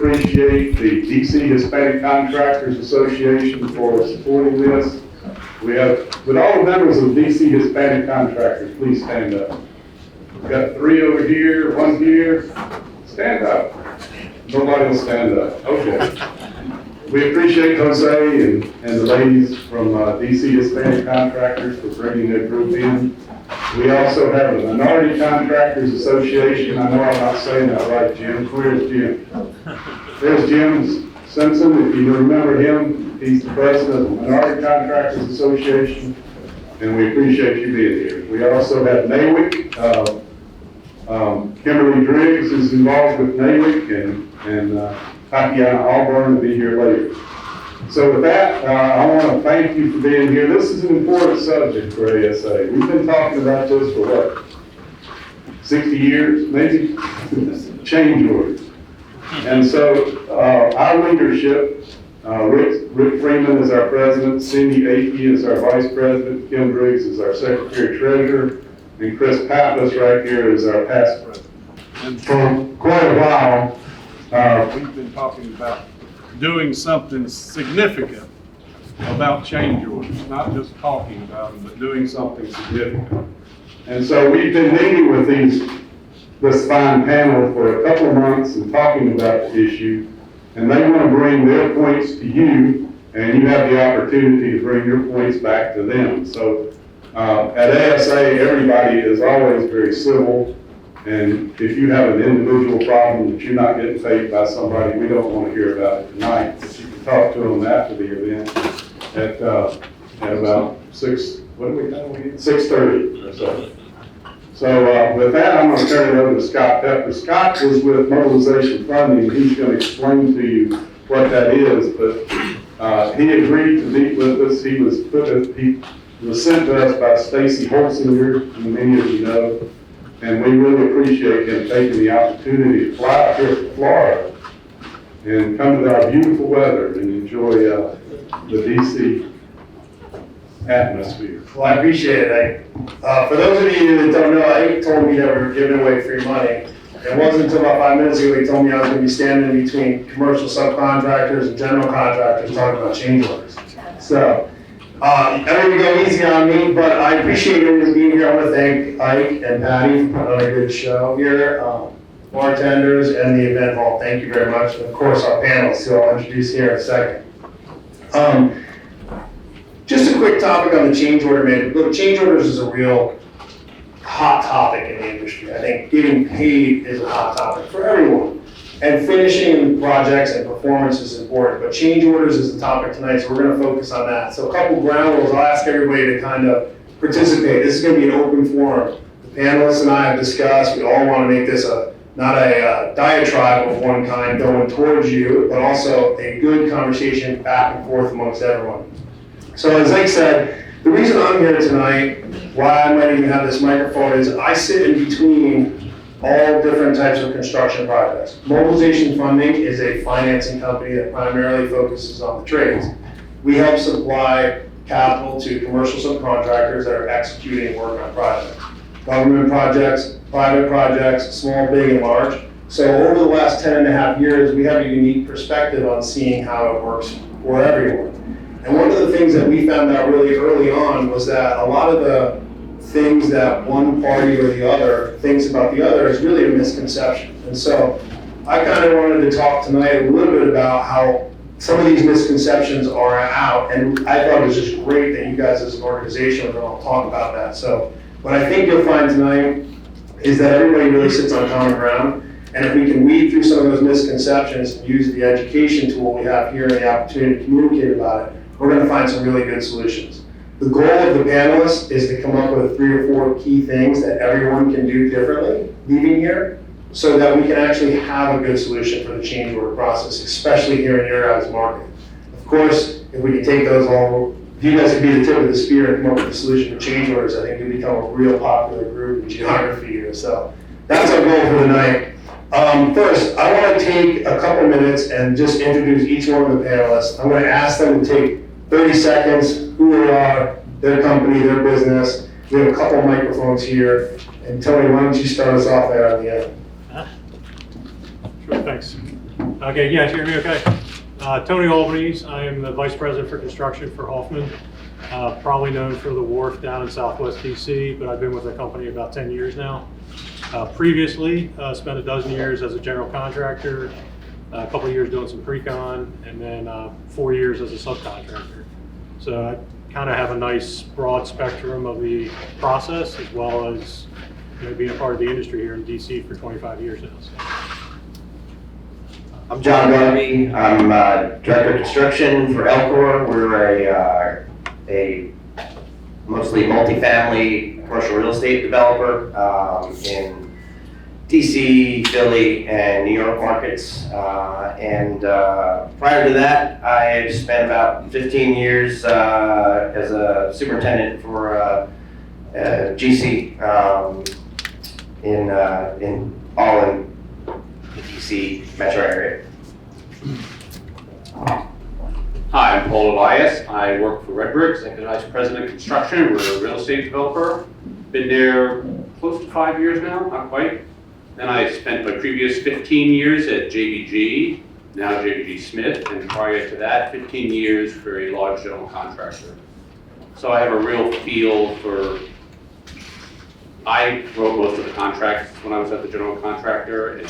appreciate the DC Hispanic Contractors Association for supporting this. We have, with all the members of DC Hispanic Contractors, please stand up. We've got 3 over here, 1 here. Stand up. Nobody will stand up. Okay. We appreciate Jose and the ladies from DC Hispanic Contractors for bringing their group in. We also have the Minority Contractors Association. I know I'm not saying that right, Jim. Where's Jim? There's Jim Simpson. If you remember him, he's the president of the Minority Contractors Association, and we appreciate you being here. We also have NAWIC. Kimberly Driggs is involved with NAWIC, and Tatiana Alburn will be here later. So with that, I want to thank you for being here. This is an important subject for ASA. We've been talking about this for what, 60 years, maybe? Change orders. And so our leadership, Rick Freeman is our president, Cindy Akey is our vice president, Kim Driggs is our secretary treasurer, and Chris Pappas right here is our past president. And for quite a while, we've been talking about doing something significant about change orders, not just talking about them, but doing something significant. And so we've been meeting with this fine panel for a couple of months and talking about the issue, and they want to bring their points to you, and you have the opportunity to bring your points back to them. So at ASA, everybody is always very civil. And if you have an individual problem that you're not getting paid by somebody, we don't want to hear about it tonight. But you can talk to them after the event at about 6:30 or so. So with that, I'm going to turn it over to Scott Peper. Scott is with Mobilization Funding. He's going to explain to you what that is. But he agreed to meet with us. He was sent to us by Stacy Holsinger, who many of you know. And we really appreciate him taking the opportunity to fly out here to Florida and come to our beautiful weather and enjoy the DC atmosphere. Well, I appreciate it. For those of you that don't know, Ike told me that we were giving away free money. It wasn't until about 5 minutes ago he told me I was going to be standing between commercial subcontractors and general contractors talking about change orders. So, everyone go easy on me, but I appreciate everyone being here. I want to thank Ike and Patty for putting on a good show here, bartenders and the event hall. Thank you very much. And of course, our panelists, who I'll introduce here in a second. Just a quick topic on the change order management. Look, change orders is a real hot topic in the industry. I think getting paid is a hot topic for everyone. And finishing projects and performance is important, but change orders is the topic tonight, so we're going to focus on that. So a couple ground rules. I'll ask everybody to kind of participate. This is going to be an open forum. The panelists and I have discussed, we all want to make this not a diatribe of one kind going towards you, but also a good conversation back and forth amongst everyone. So as Ike said, the reason I'm here tonight, why I might even have this microphone, is I sit in between all different types of construction projects. Mobilization Funding is a financing company that primarily focuses on the trades. We help supply capital to commercial subcontractors that are executing work on projects. Government projects, private projects, small, big, and large. So over the last 10.5 years, we have a unique perspective on seeing how it works for everyone. And one of the things that we found out really early on was that a lot of the things that one party or the other thinks about the other is really a misconception. And so I kind of wanted to talk tonight a little bit about how some of these misconceptions are out, and I thought it was just great that you guys as an organization are going to talk about that. So what I think you'll find tonight is that everybody really sits on common ground, and if we can weed through some of those misconceptions and use the education tool we have here and the opportunity to communicate about it, we're going to find some really good solutions. The goal of the panelists is to come up with 3 or 4 key things that everyone can do differently leaving here so that we can actually have a good solution for the change order process, especially here in your guys' market. Of course, if we can take those all, if you guys could be the tip of the spear and come up with a solution for change orders, I think we become a real popular group in geography here. So that's our goal for the night. First, I want to take a couple minutes and just introduce each one of the panelists. I'm going to ask them to take 30 seconds, who they are, their company, their business. We have a couple of microphones here. And Tony, why don't you start us off there on the end? Sure, thanks. Okay, yeah, you hear me okay? Tony Albanese, I am the Vice President for Construction for Hoffman. Probably known for the wharf down in Southwest DC, but I've been with the company about 10 years now. Previously, spent a dozen years as a general contractor, a couple of years doing some pre-con, and then 4 years as a subcontractor. So I kind of have a nice broad spectrum of the process, as well as being a part of the industry here in DC for 25 years now. So. I'm John Garvey. I'm Director of Construction for Elcor. We're a mostly multifamily commercial real estate developer in DC, Philly, and New York markets. Prior to that, I spent about 15 years as a superintendent for GC in the DC metro area. Hi, I'm Paul Elias. I work for Redbird, Executive Vice President of Construction. We're a real estate developer. Been there close to 5 years now, not quite. Then I spent my previous 15 years at JBG, now JBG Smith, and prior to that, 15 years for a large general contractor. So I have a real feel for, I wrote most of the contracts when I was at the general contractor and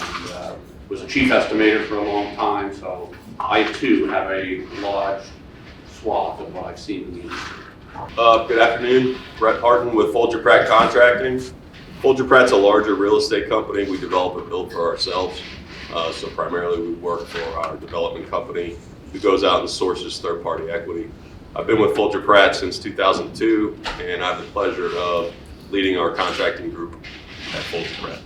was a chief estimator for a long time, so I too have a large swath of what I've seen in the industry. Good afternoon, Brett Harton with Folger Pratt Contracting. Folger Pratt's a larger real estate company. We develop and build for ourselves. So primarily we work for our development company who goes out and sources third-party equity. I've been with Folger Pratt since 2002, and I have the pleasure of leading our contracting group at Folger Pratt.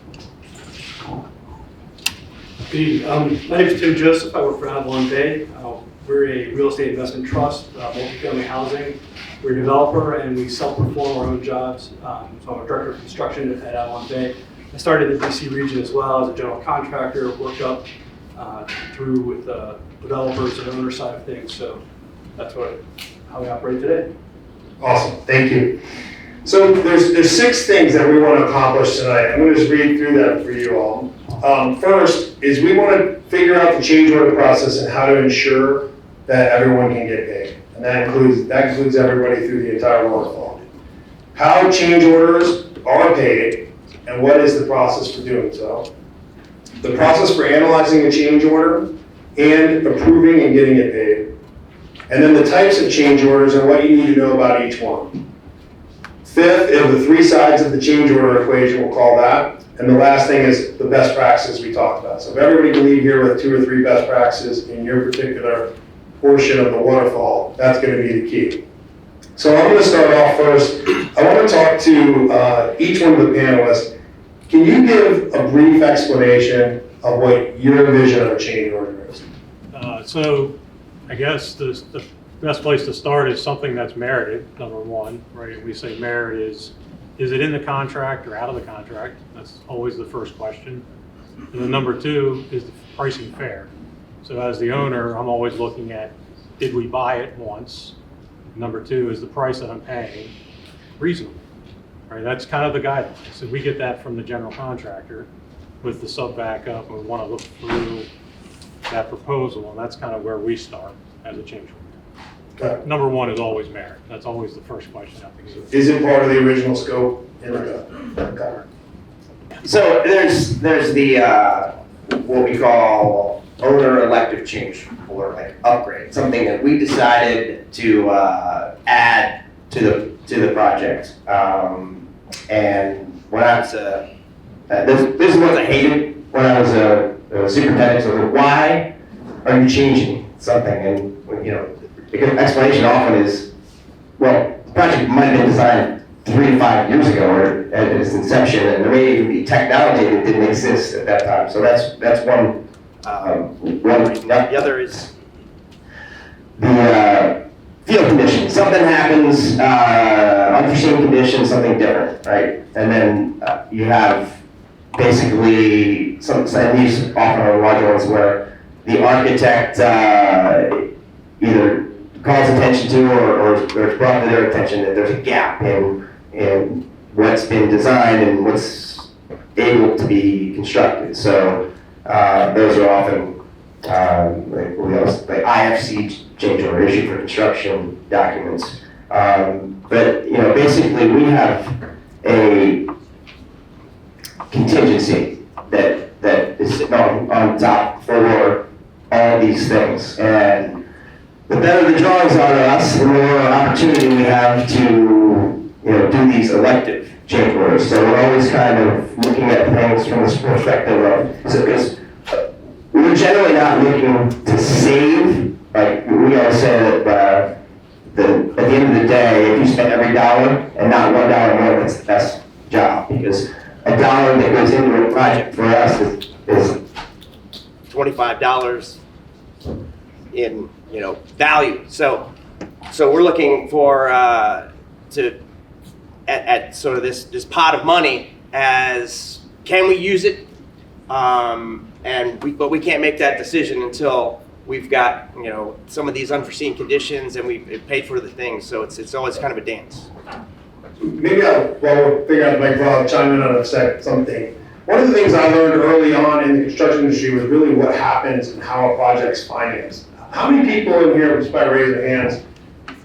Good evening. My name is Tim Joseph. I work for Avalon Bay. We're a real estate investment trust, multifamily housing. We're a developer and we self-perform our own jobs. So I'm a director of construction at Avalon Bay. I started in the DC region as well as a general contractor, worked up through with developers and owner side of things. So that's how we operate today. Awesome, thank you. So there's 6 things that we want to accomplish tonight. I'm going to just read through them for you all. First is we want to figure out the change order process and how to ensure that everyone can get paid. And that includes everybody through the entire waterfall. How change orders are paid and what is the process for doing so. The process for analyzing a change order and approving and getting it paid. And then the types of change orders and what you need to know about each one. 5th is the 3 sides of the change order equation, we'll call that. And the last thing is the best practices we talked about. So if everybody can leave here with 2 or 3 best practices in your particular portion of the waterfall, that's going to be the key. So I'm going to start off first. I want to talk to each one of the panelists. Can you give a brief explanation of what your vision of a change order is? So I guess the best place to start is something that's merited, number one, right? We say merit is it in the contract or out of the contract? That's always the first question. And then number 2, is the pricing fair? So as the owner, I'm always looking at, did we buy it once? Number 2, is the price that I'm paying reasonable? Right, that's kind of the guidelines. So we get that from the general contractor with the sub backup, and we want to look through that proposal, and that's kind of where we start as a change order. Okay. Number 1 is always merit. That's always the first question I think. Is it part of the original scope? Okay. So there's the what we call owner elective change or like upgrade, something that we decided to add to the project. And when I was this is what I hated when I was a superintendent. So why are you changing something? And the explanation often is, well, the project might have been designed 3 to 5 years ago or at its inception, and there may even be technology that didn't exist at that time. So that's one reason. The other is the field conditions. Something happens, unforeseen conditions, something different, right? And then you have basically and these often are larger ones where the architect either calls attention to or it's brought to their attention that there's a gap in what's been designed and what's able to be constructed. So those are often like IFC change order issue for construction documents. But, you know, basically we have a contingency that is sitting on top for all these things. And the better the drawings are to us, the more opportunity we have to, you know, do these elective change orders. So we're always kind of looking at things from this perspective of, so because we're generally not looking to save, like we always say that at the end of the day, if you spend every dollar and not $1 more, that's the best job. Because a dollar that goes into a project for us is $25 in, you know, value. So we're looking for at sort of this pot of money as, can we use it? But we can't make that decision until we've got, you know, some of these unforeseen conditions and we've paid for the things. So it's always kind of a dance. Maybe while we're figuring out, like, Rob, chime in on a something. One of the things I learned early on in the construction industry was really what happens and how a project's financed. How many people in here, just by raising their hands,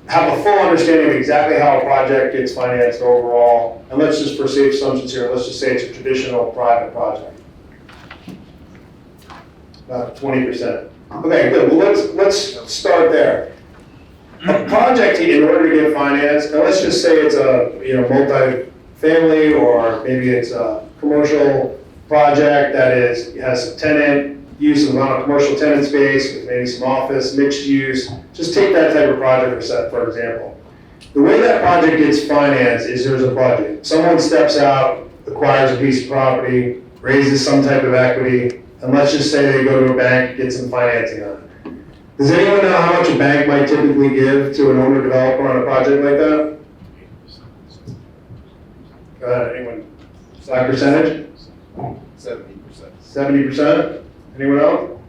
have a full understanding of exactly how a project gets financed overall? And let's just, for safe assumptions here, let's just say it's a traditional private project. About 20%. Okay, good. Well, let's start there. A project, in order to get financed, and let's just say it's a, you know, multi-family, or maybe it's a commercial project that has some tenant use of a lot of commercial tenant space with maybe some office, mixed use. Just take that type of project for example. The way that project gets financed is there's a budget. Someone steps out, acquires a piece of property, raises some type of equity, and let's just say they go to a bank, get some financing on it. Does anyone know how much a bank might typically give to an owner developer on a project like that? Go ahead, anyone? Slack percentage? 70%. 70%? Anyone else?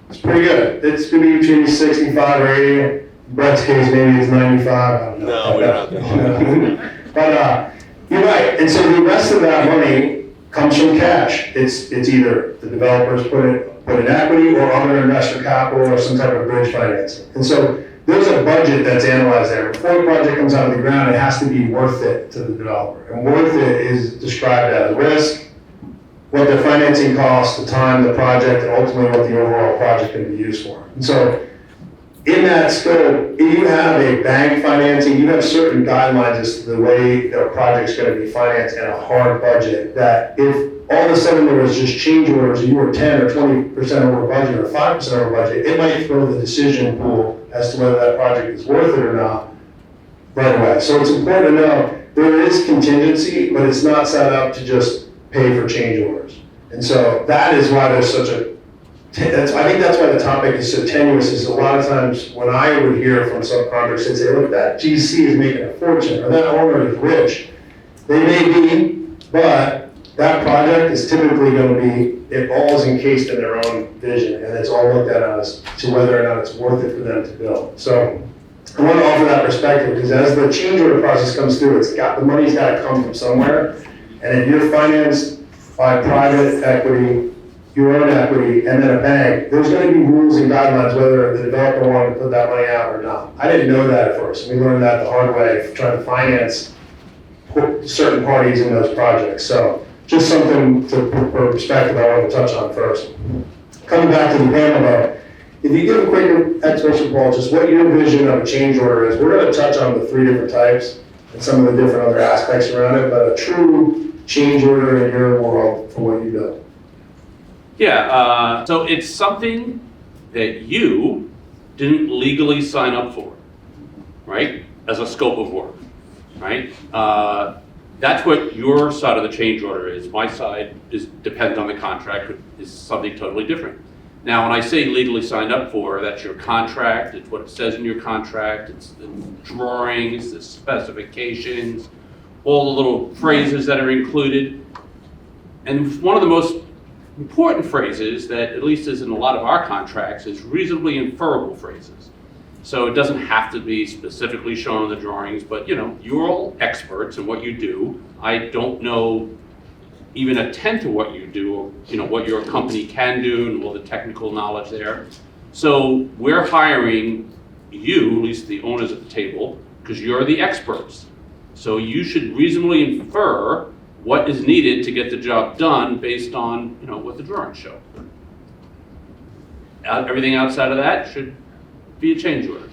It's pretty good. It's gonna be between 65 or 80. In Brett's case, maybe it's 95. I don't know. No, we're not there. But you're right. And so the rest of that money comes from cash. It's either the developers put in equity or other investor capital or some type of bridge financing. And so there's a budget that's analyzed there. Before a project comes out of the ground, it has to be worth it to the developer. And worth it is described as risk, what the financing costs, the time, the project, and ultimately what the overall project can be used for. And so in that scope, if you have a bank financing, you have certain guidelines as to the way that a project's going to be financed and a hard budget, that if all of a sudden there was just change orders and you were 10 or 20% over budget or 5% over budget, it might throw the decision pool as to whether that project is worth it or not right away. So it's important to know there is contingency, but it's not set up to just pay for change orders. And so that is why there's such a, I think that's why the topic is so tenuous, is a lot of times when I would hear from subcontractors, they'd say, look, that GC is making a fortune, or that owner is rich. They may be, but that project is typically going to be, it all is encased in their own vision, and it's all looked at as to whether or not it's worth it for them to build. So I want to offer that perspective, because as the change order process comes through, the money's got to come from somewhere. And if you're financed by private equity, your own equity, and then a bank, there's going to be rules and guidelines whether the developer wanted to put that money out or not. I didn't know that at first. We learned that the hard way, trying to finance certain parties in those projects. So just something for perspective I want to touch on first. Coming back to the panel though, if you give a quick explanation, Paul, just what your vision of a change order is. We're going to touch on the 3 different types and some of the different other aspects around it, but a true change order in your world for what you do. Yeah, so it's something that you didn't legally sign up for, right? As a scope of work, right? That's what your side of the change order is. My side depends on the contract, is something totally different. Now, when I say legally signed up for, that's your contract, it's what it says in your contract, it's the drawings, the specifications, all the little phrases that are included. And one of the most important phrases that at least is in a lot of our contracts is reasonably inferable phrases. So it doesn't have to be specifically shown in the drawings, but you know, you're all experts in what you do. I don't know even a tenth of what you do, you know, what your company can do and all the technical knowledge there. So we're hiring you, at least the owners at the table, because you're the experts. So you should reasonably infer what is needed to get the job done based on, you know, what the drawings show. Everything outside of that should be a change order.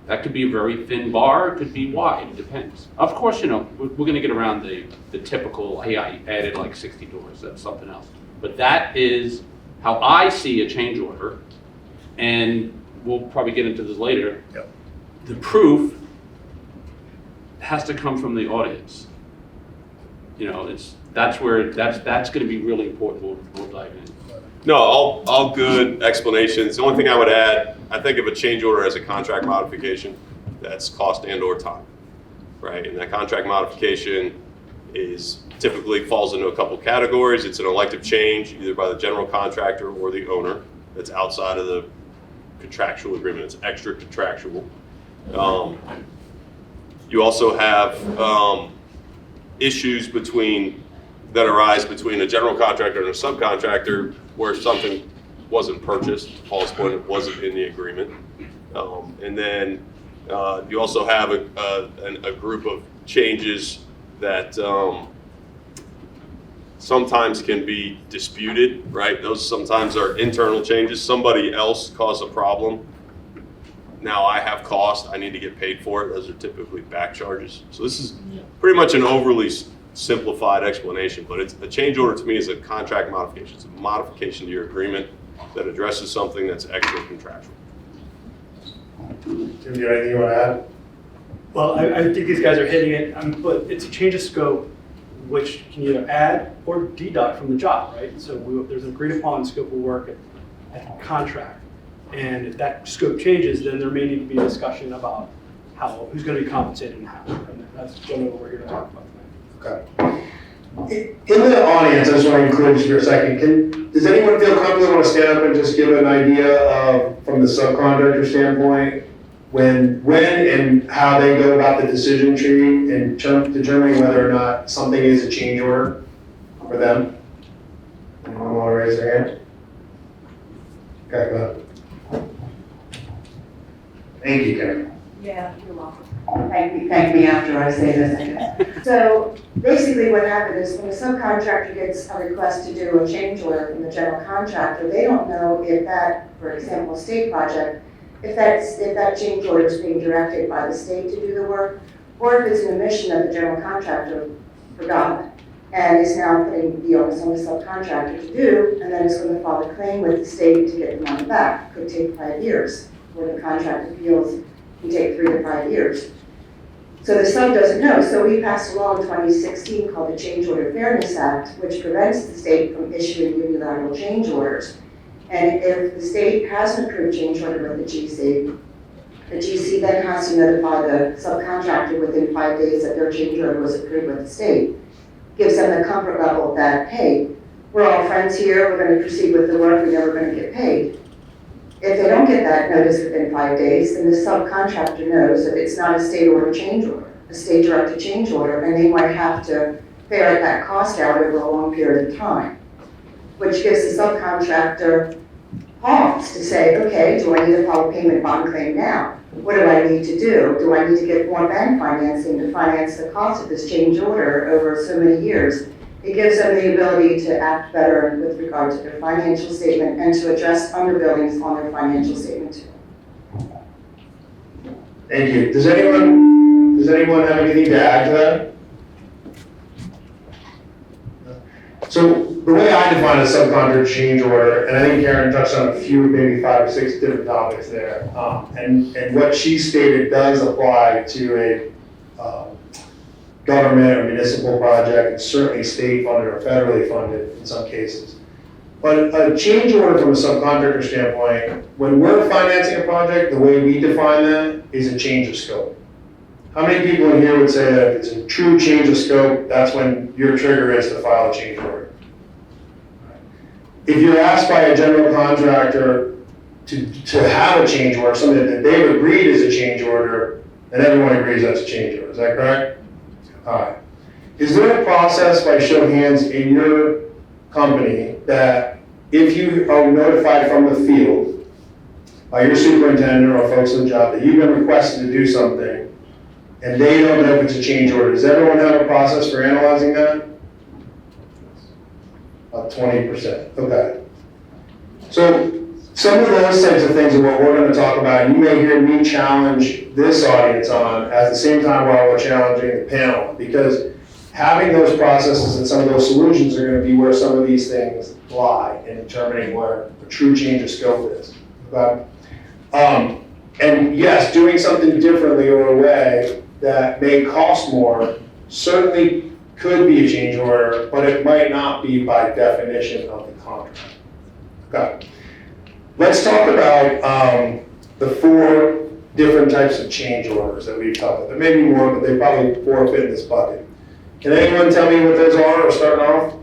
That could be a very thin bar, it could be wide, it depends. Of course, you know, we're gonna get around the typical, hey, I added like 60 doors, that's something else. But that is how I see a change order, and we'll probably get into this later. Yep. The proof has to come from the audience. You know, that's gonna be really important, we'll dive in. No, all good explanations. The only thing I would add, I think of a change order as a contract modification. That's cost and or time, right? And that contract modification is typically falls into a couple categories. It's an elective change, either by the general contractor or the owner. That's outside of the contractual agreement. It's extra contractual. You also have issues that arise between a general contractor and a subcontractor where something wasn't purchased, Paul's point, it wasn't in the agreement. And then you also have a group of changes that sometimes can be disputed, right? Those sometimes are internal changes. Somebody else caused a problem. Now I have cost, I need to get paid for it. Those are typically back charges. So this is pretty much an overly simplified explanation, but it's a change order to me is a contract modification. It's a modification to your agreement that addresses something that's extra contractual. Tim, do you have anything you want to add? Well, I think these guys are hitting it, but it's a change of scope, which can either add or deduct from the job, right? So there's an agreed upon scope of work at contract. And if that scope changes, then there may need to be a discussion about who's going to be compensated and how. And that's generally what we're here to talk about tonight. Okay. In the audience, I just want to include just for a second, does anyone feel comfortable want to stand up and just give an idea of, from the subcontractor standpoint, when and how they go about the decision tree in determining whether or not something is a change order for them? Anyone want to raise their hand? Okay, go ahead. Thank you, Karen. Yeah, you're welcome. Thank me after I say this, I guess. So basically what happened is when a subcontractor gets a request to do a change order from the general contractor, they don't know if that, for example, state project, if that change order is being directed by the state to do the work, or if it's an omission that the general contractor forgot and is now putting the onus on the subcontractor to do, and then is going to file a claim with the state to get the money back. It could take 5 years, where the contract appeals can take 3 to 5 years. So the sub doesn't know. So we passed a law in 2016 called the Change Order Fairness Act, which prevents the state from issuing unilateral change orders. And if the state has an approved change order with the GC then has to notify the subcontractor within 5 days that their change order was approved with the state. Gives them the comfort level that, hey, we're all friends here, we're going to proceed with the work, we're never going to get paid. If they don't get that notice within 5 days, then the subcontractor knows that it's not a state order change order, a state directed change order, and they might have to ferret that cost out over a long period of time, which gives the subcontractor pause to say, okay, do I need to file a payment bond claim now? What do I need to do? Do I need to get more bank financing to finance the cost of this change order over so many years? It gives them the ability to act better with regard to their financial statement and to address underbillings on their financial statement too. Thank you. Does anyone have anything to add to that? So the way I define a subcontractor change order, and I think Karen touched on a few, maybe 5 or 6 different topics there, and what she stated does apply to a government or municipal project, and certainly state funded or federally funded in some cases. But a change order from a subcontractor standpoint, when we're financing a project, the way we define that is a change of scope. How many people in here would say that if it's a true change of scope, that's when your trigger is to file a change order? If you're asked by a general contractor to have a change order, something that they've agreed is a change order, then everyone agrees that's a change order. Is that correct? All right. is there a process, by show of hands, in your company that if you are notified from the field by your superintendent or folks on the job that you've been requested to do something and they don't know if it's a change order, does everyone have a process for analyzing that? About 20%, okay. So some of those types of things are what we're gonna talk about. You may hear me challenge this audience on at the same time while we're challenging the panel, because having those processes and some of those solutions are gonna be where some of these things lie in determining where a true change of scope is. Okay? And yes, doing something differently or a way that may cost more certainly could be a change order, but it might not be by definition of the contract. Okay. Let's talk about the 4 different types of change orders that we've talked about. There may be more, but they probably 4 fit in this bucket. Can anyone tell me what those are, or starting off?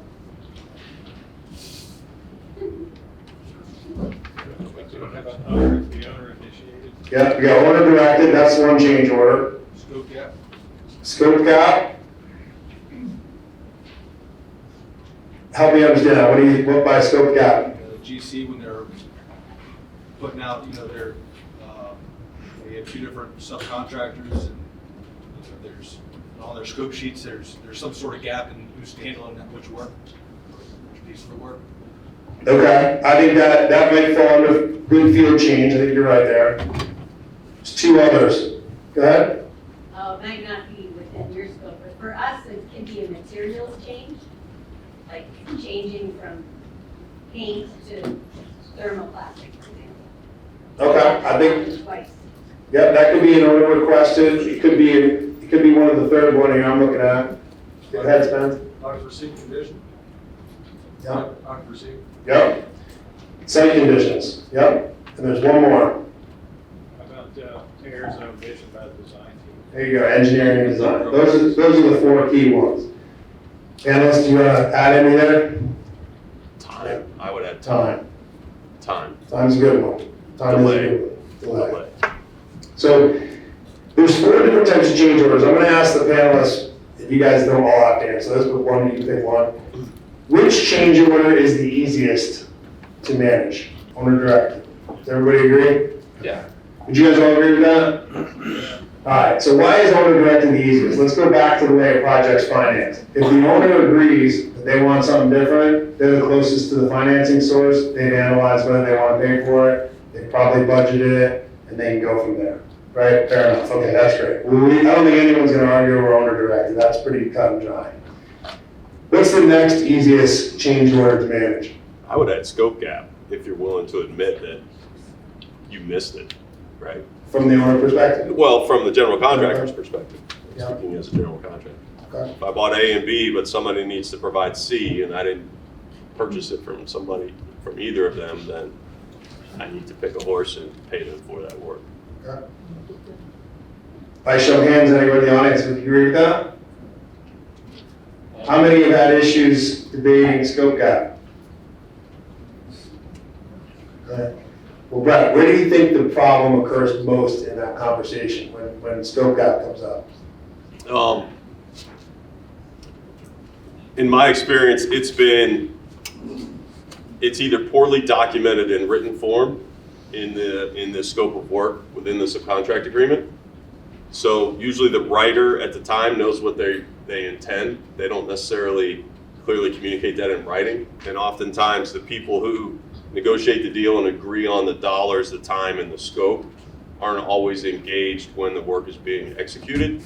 Yeah, we got owner directed, that's one change order. Scope gap. Scope gap. Help me understand that. What by scope gap? GC, when they're putting out, they have 2 different subcontractors, and there's, on their scope sheets, there's some sort of gap in who's handling which work, which piece of the work. Okay, I think that might fall under good field change. I think you're right there. There's 2 others. Go ahead. It might not be within your scope, but for us, it can be a materials change, like changing from paint to thermoplastic, for example. Okay, I think, Twice. yeah, that could be an owner requested. It could be one of the third one here I'm looking at. Go ahead, Spence. Unforeseen condition. Yeah. Unforeseen. Yep. Site conditions. Yep. And there's one more. How about errors and omission by the design team? There you go, engineering and design. Those are the 4 key ones. Analyst, do you want to add any there? Time, I would add time. Time. Time. Time's a good one. Time is a Delay. good one. Delay. So there's 4 different types of change orders. I'm going to ask the panelists, if you guys don't all have to answer this, but one, you can pick one. Which change order is the easiest to manage? Owner directed. Does everybody agree? Yeah. Would you guys all agree with that? All right, so why is owner directed the easiest? Let's go back to the way a project's financed. If the owner agrees that they want something different, they're the closest to the financing source, they've analyzed whether they want to pay for it, they probably budgeted it, and they can go from there. Right, fair enough, okay, that's great. I don't think anyone's gonna argue over owner directed, that's pretty cut and dry. What's the next easiest change order to manage? I would add scope gap if you're willing to admit that you missed it, right? From the owner perspective? Well, from the general contractor's perspective, Yeah. speaking as a general contractor. Okay. If I bought A and B, but somebody needs to provide C, and I didn't purchase it from somebody, from either of them, then I need to pick a horse and pay them for that work. Okay. By show of hands, anybody in the audience, would you agree with that? How many have had issues debating scope gap? Okay. Well, Brett, where do you think the problem occurs most in that conversation when scope gap comes up? In my experience, it's either poorly documented in written form in the scope of work within the subcontract agreement. So usually the writer at the time knows what they intend. They don't necessarily clearly communicate that in writing. And oftentimes the people who negotiate the deal and agree on the dollars, the time, and the scope aren't always engaged when the work is being executed.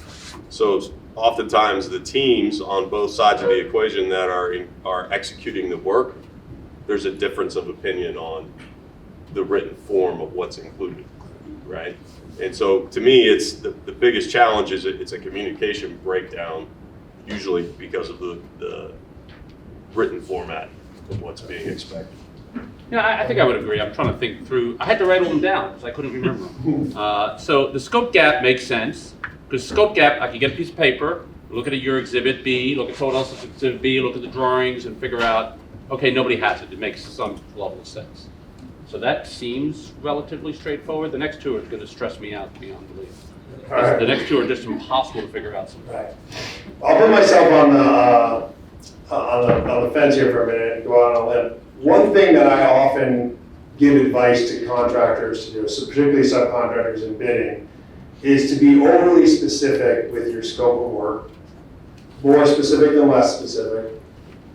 So oftentimes the teams on both sides of the equation that are executing the work, there's a difference of opinion on the written form of what's included, right? And so to me, it's the biggest challenge is it's a communication breakdown, usually because of the written format of what's being expected. Yeah, I think I would agree. I'm trying to think through. I had to write all them down because I couldn't remember them. So the scope gap makes sense because scope gap, I can get a piece of paper, look at your exhibit B, look at someone else's exhibit B, look at the drawings and figure out, okay, nobody has it. It makes some level of sense. So that seems relatively straightforward. The next 2 are going to stress me out beyond belief. All right. The next two are just impossible to figure out sometimes. Right. I'll put myself on the fence here for a minute and go out on a limb. One thing that I often give advice to contractors to do, so particularly subcontractors in bidding, is to be overly specific with your scope of work, more specific than less specific,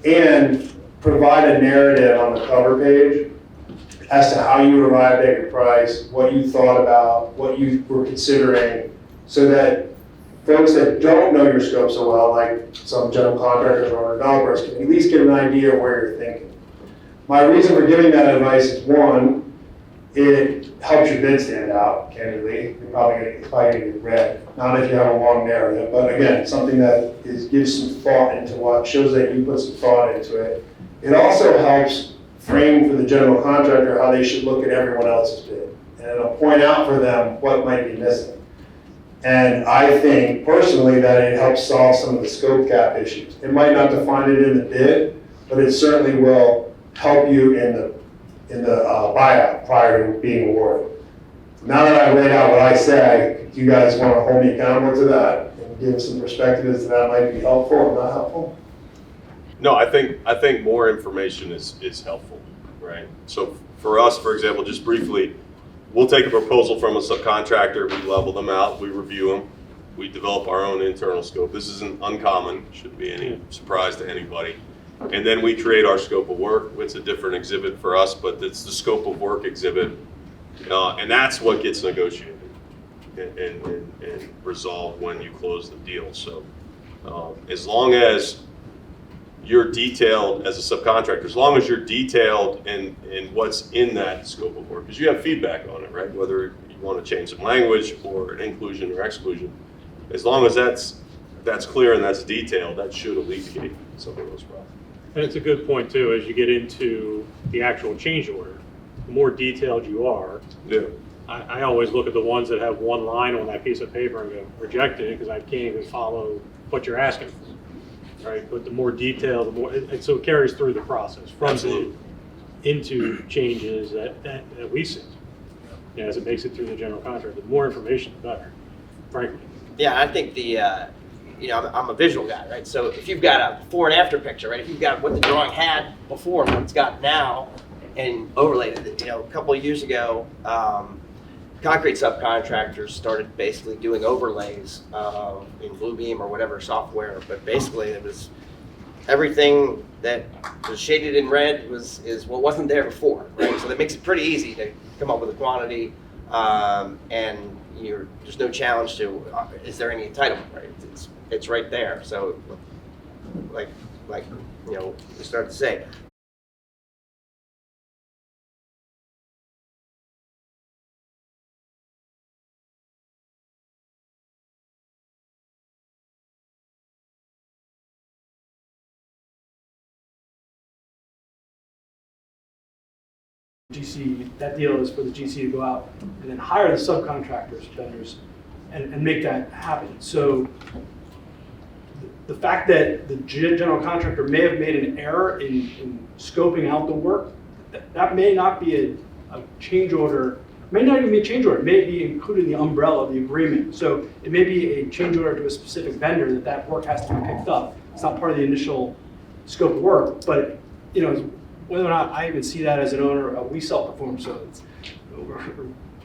and provide a narrative on the cover page as to how you arrived at your price, what you thought about, what you were considering, so that folks that don't know your scope so well, like some general contractors or developers, can at least get an idea of where you're thinking. My reason for giving that advice is, one, it helps your bid stand out, candidly. It's probably gonna get read, not if you have a long narrative, but again, something that gives some thought into what, shows that you put some thought into it. It also helps frame for the general contractor how they should look at everyone else's bid. And it'll point out for them what might be missing. And I think personally that it helps solve some of the scope gap issues. It might not define it in the bid, but it certainly will help you in the buyout prior to being awarded. Now that I've laid out what I say, do you guys want to hold me accountable to that and give some perspective as to that might be helpful or not helpful? No, I think more information is helpful, right? So for us, for example, just briefly, we'll take a proposal from a subcontractor, we level them out, we review them, we develop our own internal scope. This isn't uncommon, shouldn't be any surprise to anybody. And then we create our scope of work. It's a different exhibit for us, but it's the scope of work exhibit. And that's what gets negotiated and resolved when you close the deal. So as long as you're detailed as a subcontractor, as long as you're detailed in what's in that scope of work, because you have feedback on it, right? Whether you want to change some language or an inclusion or exclusion, as long as that's clear and that's detailed, that should alleviate some of those problems. And it's a good point too, as you get into the actual change order, the more detailed you are, Yeah. I always look at the ones that have one line on that piece of paper and go, reject it, because I can't even follow what you're asking for. Right, but the more detailed, the more, and so it carries through the process from into changes that we see. You know, as it makes it through the general contract, the more information, the better, frankly. Yeah, I think I'm a visual guy, right? So if you've got a before and after picture, right? If you've got what the drawing had before and what it's got now, and overlaid it, a couple of years ago, concrete subcontractors started basically doing overlays in Bluebeam or whatever software, but basically it was everything that was shaded in red is what wasn't there before, right? So that makes it pretty easy to come up with a quantity, and there's no challenge to is there any entitlement, right? It's right there. So like we started to say. GC, that deal is for the GC to go out and then hire the subcontractors, vendors, and make that happen. So the fact that the general contractor may have made an error in scoping out the work, that may not be a change order, may not even be a change order, it may be included in the umbrella of the agreement. So it may be a change order to a specific vendor that work has to be picked up. It's not part of the initial scope of work, but whether or not I even see that as an owner, we self-perform, so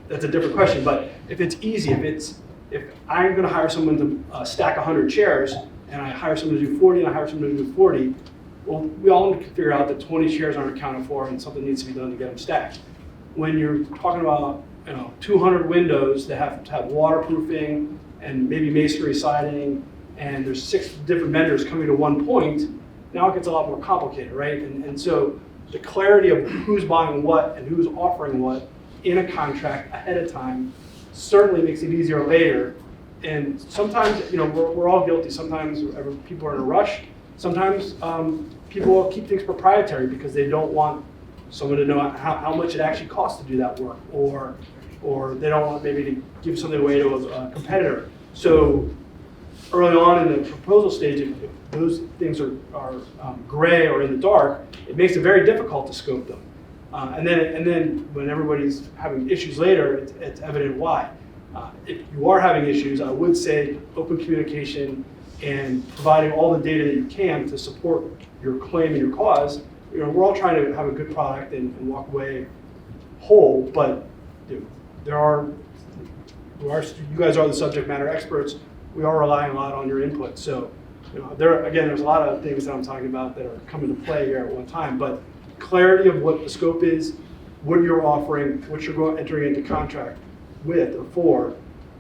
that's a different question. But if it's easy, if I'm going to hire someone to stack 100 chairs, and I hire someone to do 40, and I hire someone to do 40, well, we all need to figure out that 20 chairs aren't accounted for, and something needs to be done to get them stacked. When you're talking about 200 windows that have to have waterproofing and maybe masonry siding, and there's 6 different vendors coming to one point, now it gets a lot more complicated, right? And so the clarity of who's buying what and who's offering what in a contract ahead of time certainly makes it easier later. And sometimes, we're all guilty. Sometimes people are in a rush. Sometimes people will keep things proprietary because they don't want someone to know how much it actually costs to do that work, or they don't want maybe to give something away to a competitor. So early on in the proposal stage, if those things are gray or in the dark, it makes it very difficult to scope them. And then when everybody's having issues later, it's evident why. If you are having issues, I would say open communication and providing all the data that you can to support your claim and your cause. You know, we're all trying to have a good product and walk away whole, but you know, you guys are the subject matter experts. We are relying a lot on your input. So, you know, there's a lot of things that I'm talking about that are coming to play here at one time, but clarity of what the scope is, what you're offering, what you're entering into contract with or for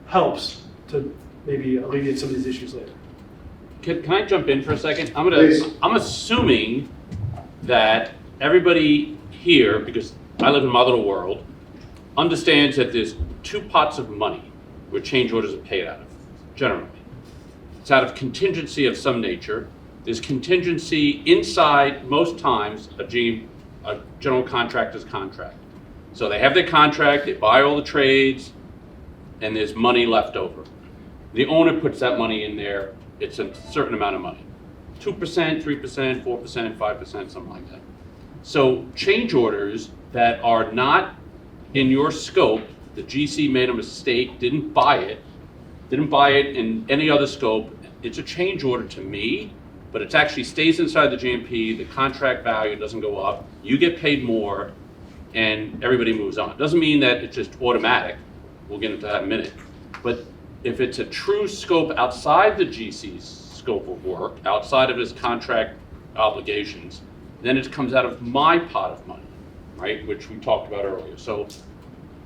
helps to maybe alleviate some of these issues later. Can I jump in for a second? Please. I'm assuming that everybody here, because I live in my little world, understands that there's two pots of money where change orders are paid out of, generally. It's out of contingency of some nature. There's contingency inside, most times, a general contractor's contract. So they have their contract, they buy all the trades, and there's money left over. The owner puts that money in there, it's a certain amount of money. 2%, 3%, 4%, 5%, something like that. So change orders that are not in your scope, the GC made a mistake, didn't buy it in any other scope, it's a change order to me, but it actually stays inside the GMP, the contract value doesn't go up, you get paid more, and everybody moves on. Doesn't mean that it's just automatic, we'll get into that in a minute, but if it's a true scope outside the GC's scope of work, outside of his contract obligations, then it comes out of my pot of money, right, which we talked about earlier. So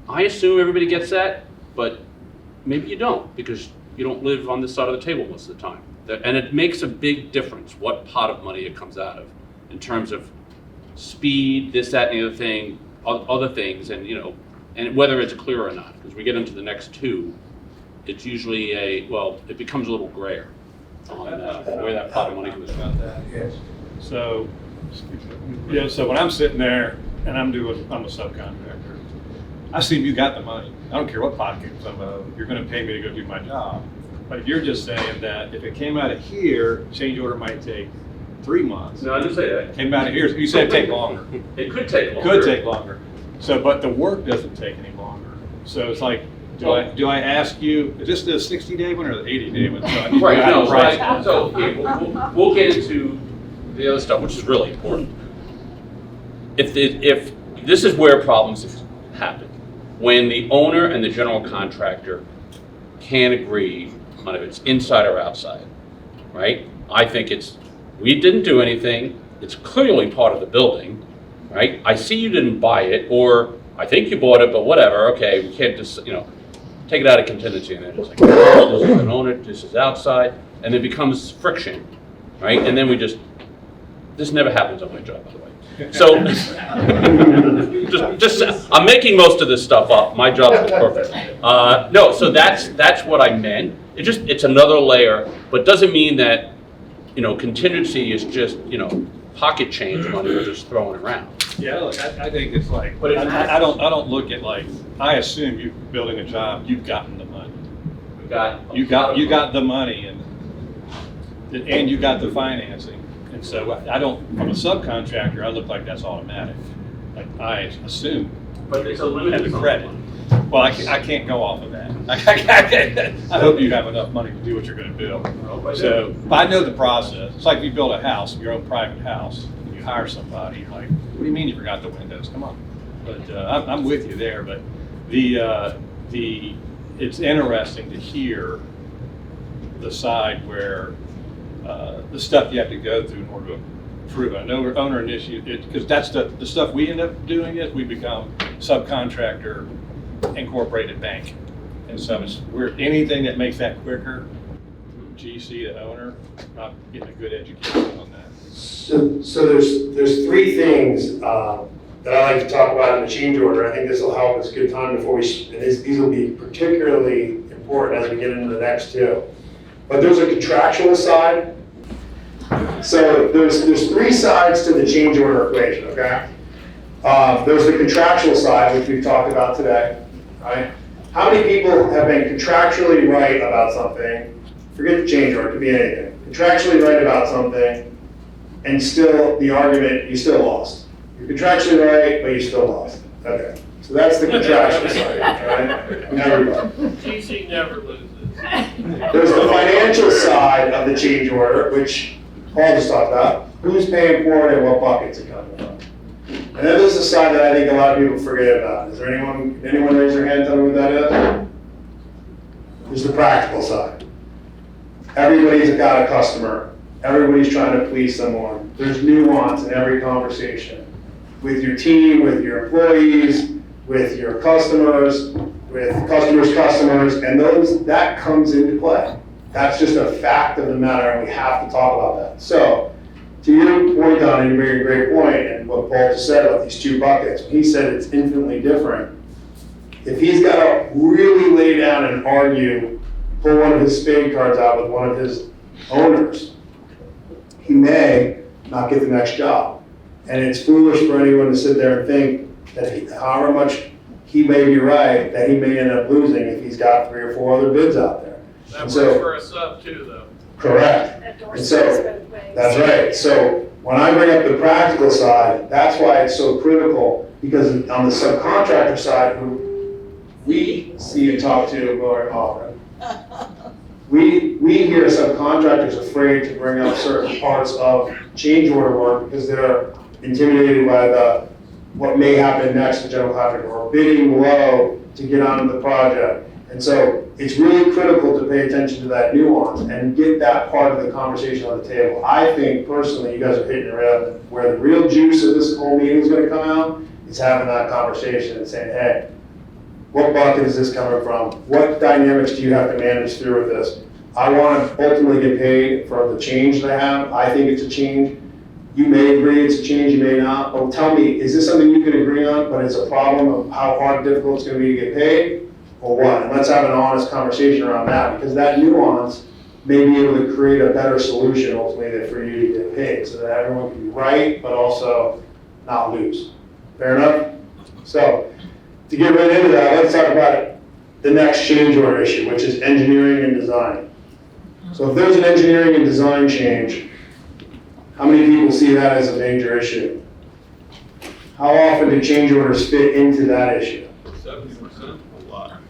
I assume everybody gets that, but maybe you don't, because you don't live on this side of the table most of the time. And it makes a big difference what pot of money it comes out of in terms of speed, this, that, and the other thing, other things, and and whether it's clear or not. Because we get into the next two, it's usually it becomes a little grayer on where that pot of money comes from. So, so when I'm sitting there and I'm a subcontractor, I assume you got the money. I don't care what pocket you're going to pay me to go do my job. But you're just saying that if it came out of here, change order might take 3 months. No, I didn't say that. Came out of here, you said it'd take longer. It could take longer. Could take longer. So, but the work doesn't take any longer. So it's like, do I ask you, is this the 60-day one or the 80-day one? So I need Right, to no, price it. right. So here, we'll get into the other stuff, which is really important. If this is where problems happen, when the owner and the general contractor can't agree on if it's inside or outside, right? I think we didn't do anything, it's clearly part of the building, right? I see you didn't buy it, or I think you bought it, but whatever, okay, we can't just, take it out of contingency, and then it's like, this is an owner, this is outside, and it becomes friction, right? And then this never happens on my job, by the way. So, I'm making most of this stuff up. My job is perfect. No, so that's what I meant. It's another layer, but doesn't mean that, contingency is just, pocket change money we're just throwing around. Yeah, look, I think it's like, But I don't look at like, I assume you're building a job, you've gotten the money. You got the money and you got the financing. And so from a subcontractor, I look like that's automatic. Like I assume. But it's a limited And the credit. Well, I can't go off of that. I hope you have enough money to do what you're going to build. So, but I know the process. It's like if you build a house, your own private house, and you hire somebody, like, what do you mean you forgot the windows? Come on. But I'm with you there. But it's interesting to hear the side where the stuff you have to go through in order to approve an owner initiative, because that's the stuff we end up doing is we become subcontractor incorporated bank. And so we're anything that makes that quicker, GC to owner, not getting a good education on that. So there's three things that I like to talk about in the change order. I think this will help. It's a good time before these will be particularly important as we get into the next two. But there's a contractual side. So there's three sides to the change order equation, okay? There's the contractual side, which we've talked about today, right? How many people have been contractually right about something, forget the change order, it could be anything, contractually right about something, and still the argument, you still lost. You're contractually right, but you still lost. Okay. So that's the contractual side, right? Everybody. GC never loses. There's the financial side of the change order, which Paul just talked about. Who's paying for it and what buckets it comes from? And then there's the side that I think a lot of people forget about. Is there anyone raise their hand, tell me what that is? There's the practical side. Everybody's got a customer. Everybody's trying to please someone. There's nuance in every conversation. With your team, with your employees, with your customers, with customers, and that comes into play. That's just a fact of the matter, and we have to talk about that. So, to your point, Don, and you made a great point, and what Paul just said about these two buckets, he said it's infinitely different. If he's got to really lay down and argue, pull one of his spade cards out with one of his owners, he may not get the next job. And it's foolish for anyone to sit there and think that however much he may be right, that he may end up losing if he's got 3 or 4 other bids out there. That works for a sub too, though. Correct. And so, that's right. So when I bring up the practical side, that's why it's so critical, because on the subcontractor side, who we see and talk to very often, we hear subcontractors afraid to bring up certain parts of change order work because they're intimidated by what may happen next to general contractor, or bidding low to get onto the project. And so it's really critical to pay attention to that nuance and get that part of the conversation on the table. I think personally, you guys are hitting around where the real juice of this whole meeting is going to come out, is having that conversation and saying, hey, what bucket is this coming from? What dynamics do you have to manage through with this? I want to ultimately get paid for the change that I have. I think it's a change. You may agree it's a change, you may not, but tell me, is this something you can agree on, but it's a problem of how hard, difficult it's going to be to get paid, or what? And let's have an honest conversation around that, because that nuance may be able to create a better solution ultimately for you to get paid, so that everyone can be right, but also not lose. Fair enough? So, to get right into that, let's talk about the next change order issue, which is engineering and design. So if there's an engineering and design change, how many people see that as a major issue? How often do change orders fit into that issue? 70%. A lot.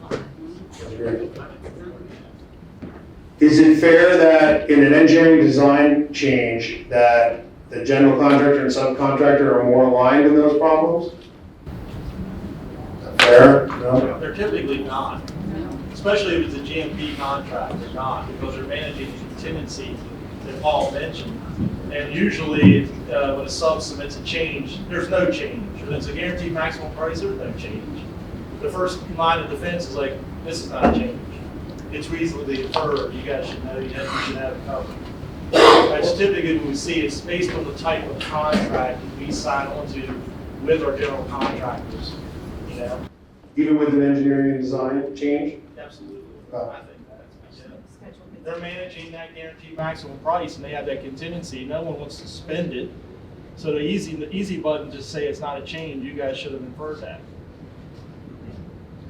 Is it fair that in an engineering design change that the general contractor and subcontractor are more aligned in those problems? Fair? No? They're typically not, especially if it's a GMP contract, they're not, because they're managing the contingency that Paul mentioned. And usually, when a sub submits a change, there's no change. When it's a guaranteed maximum price, there's no change. The first line of defense is like, this is not a change. It's reasonably inferred. You guys should know, you should have it covered. That's typically what we see. It's based on the type of contract that we sign onto with our general contractors, you know? Even with an engineering and design change? Absolutely. I think that. Yeah. They're managing that guaranteed maximum price, and they have that contingency. No one wants to spend it. So the easy button just say it's not a change. You guys should have inferred that.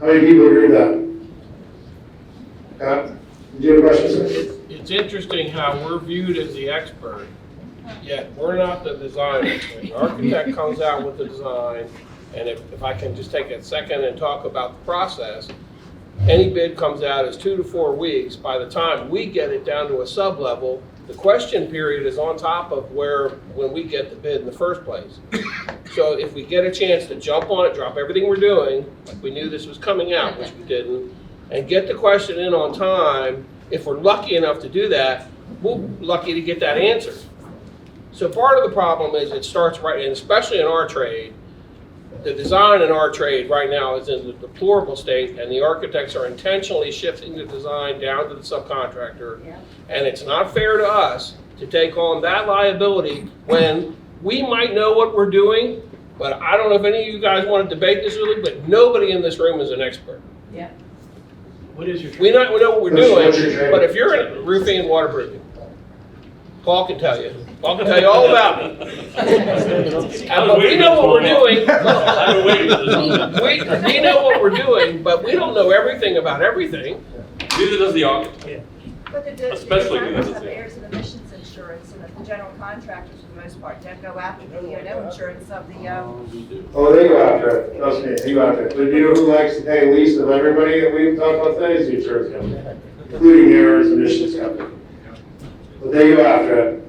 How many people agree with that? Did you have a question, sir? It's interesting how we're viewed as the expert, yet we're not the designer. When the architect comes out with the design, and if I can just take a second and talk about the process, any bid comes out as 2 to 4 weeks. By the time we get it down to a sub-level, the question period is on top of when we get the bid in the first place. So if we get a chance to jump on it, drop everything we're doing, like we knew this was coming out, which we didn't, and get the question in on time, if we're lucky enough to do that, we'll be lucky to get that answer. So part of the problem is it starts right, and especially in our trade, the design in our trade right now is in the deplorable state, and the architects are intentionally shifting the design down to the subcontractor. Yeah. And it's not fair to us to take on that liability when we might know what we're doing, but I don't know if any of you guys want to debate this really, but nobody in this room is an expert. Yeah. What is your We know what we're doing, but if you're in roofing and waterproofing, Paul can tell you. Paul can tell you all about me. But we know what we're doing. We know what we're doing, but we don't know everything about everything. Neither does the architect. But the Especially designers because have it's- errors and omissions insurance. insurance, and that the general contractors, for the most part, don't go after the E&O insurance of the, Oh, they go after it, trust me, they go after it. But you know who likes to pay least of everybody that we've talked about today is the insurance company, including errors and emissions company. But they go after it.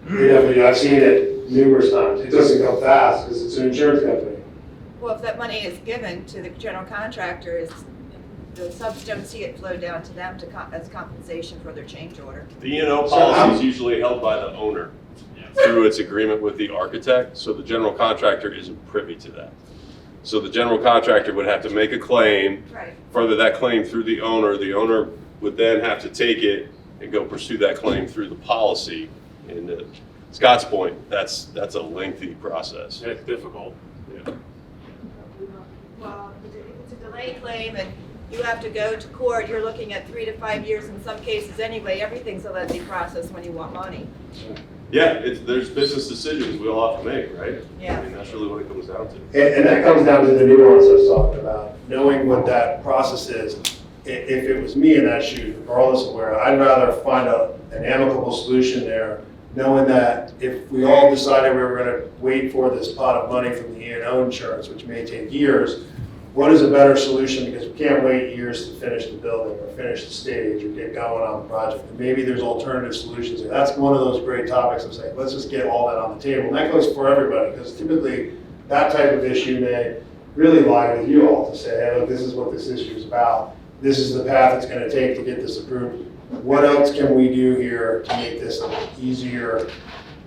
They definitely, I've seen it numerous times. It doesn't come fast because it's an insurance company. well, if that money is given to the general contractors, the subs don't see it flow down to them as compensation for their change order. The E&O policy is usually held by the owner through its agreement with the architect, so the general contractor isn't privy to that. So the general contractor would have to make a claim, Right. further that claim through the owner would then have to take it and go pursue that claim through the policy. And to Scott's point, that's a lengthy process. It's difficult. Yeah. Well, if it's a delay claim and you have to go to court, you're looking at 3 to 5 years in some cases anyway. Everything's a lengthy process when you want money. Yeah, there's business decisions we all have to make, right? Yeah. I mean, that's really what it comes down to. And that comes down to the nuance I was talking about, knowing what that process is. If it was me in that shoe, regardless of where, I'd rather find an amicable solution there, knowing that if we all decided we were gonna wait for this pot of money from the E&O insurance, which may take years, what is a better solution? Because we can't wait years to finish the building or finish the stage or get going on the project. And maybe there's alternative solutions. And that's one of those great topics of saying, let's just get all that on the table. And that goes for everybody, because typically that type of issue may really lie with you all to say, hey, look, this is what this issue is about. This is the path it's gonna take to get this approved. What else can we do here to make this an easier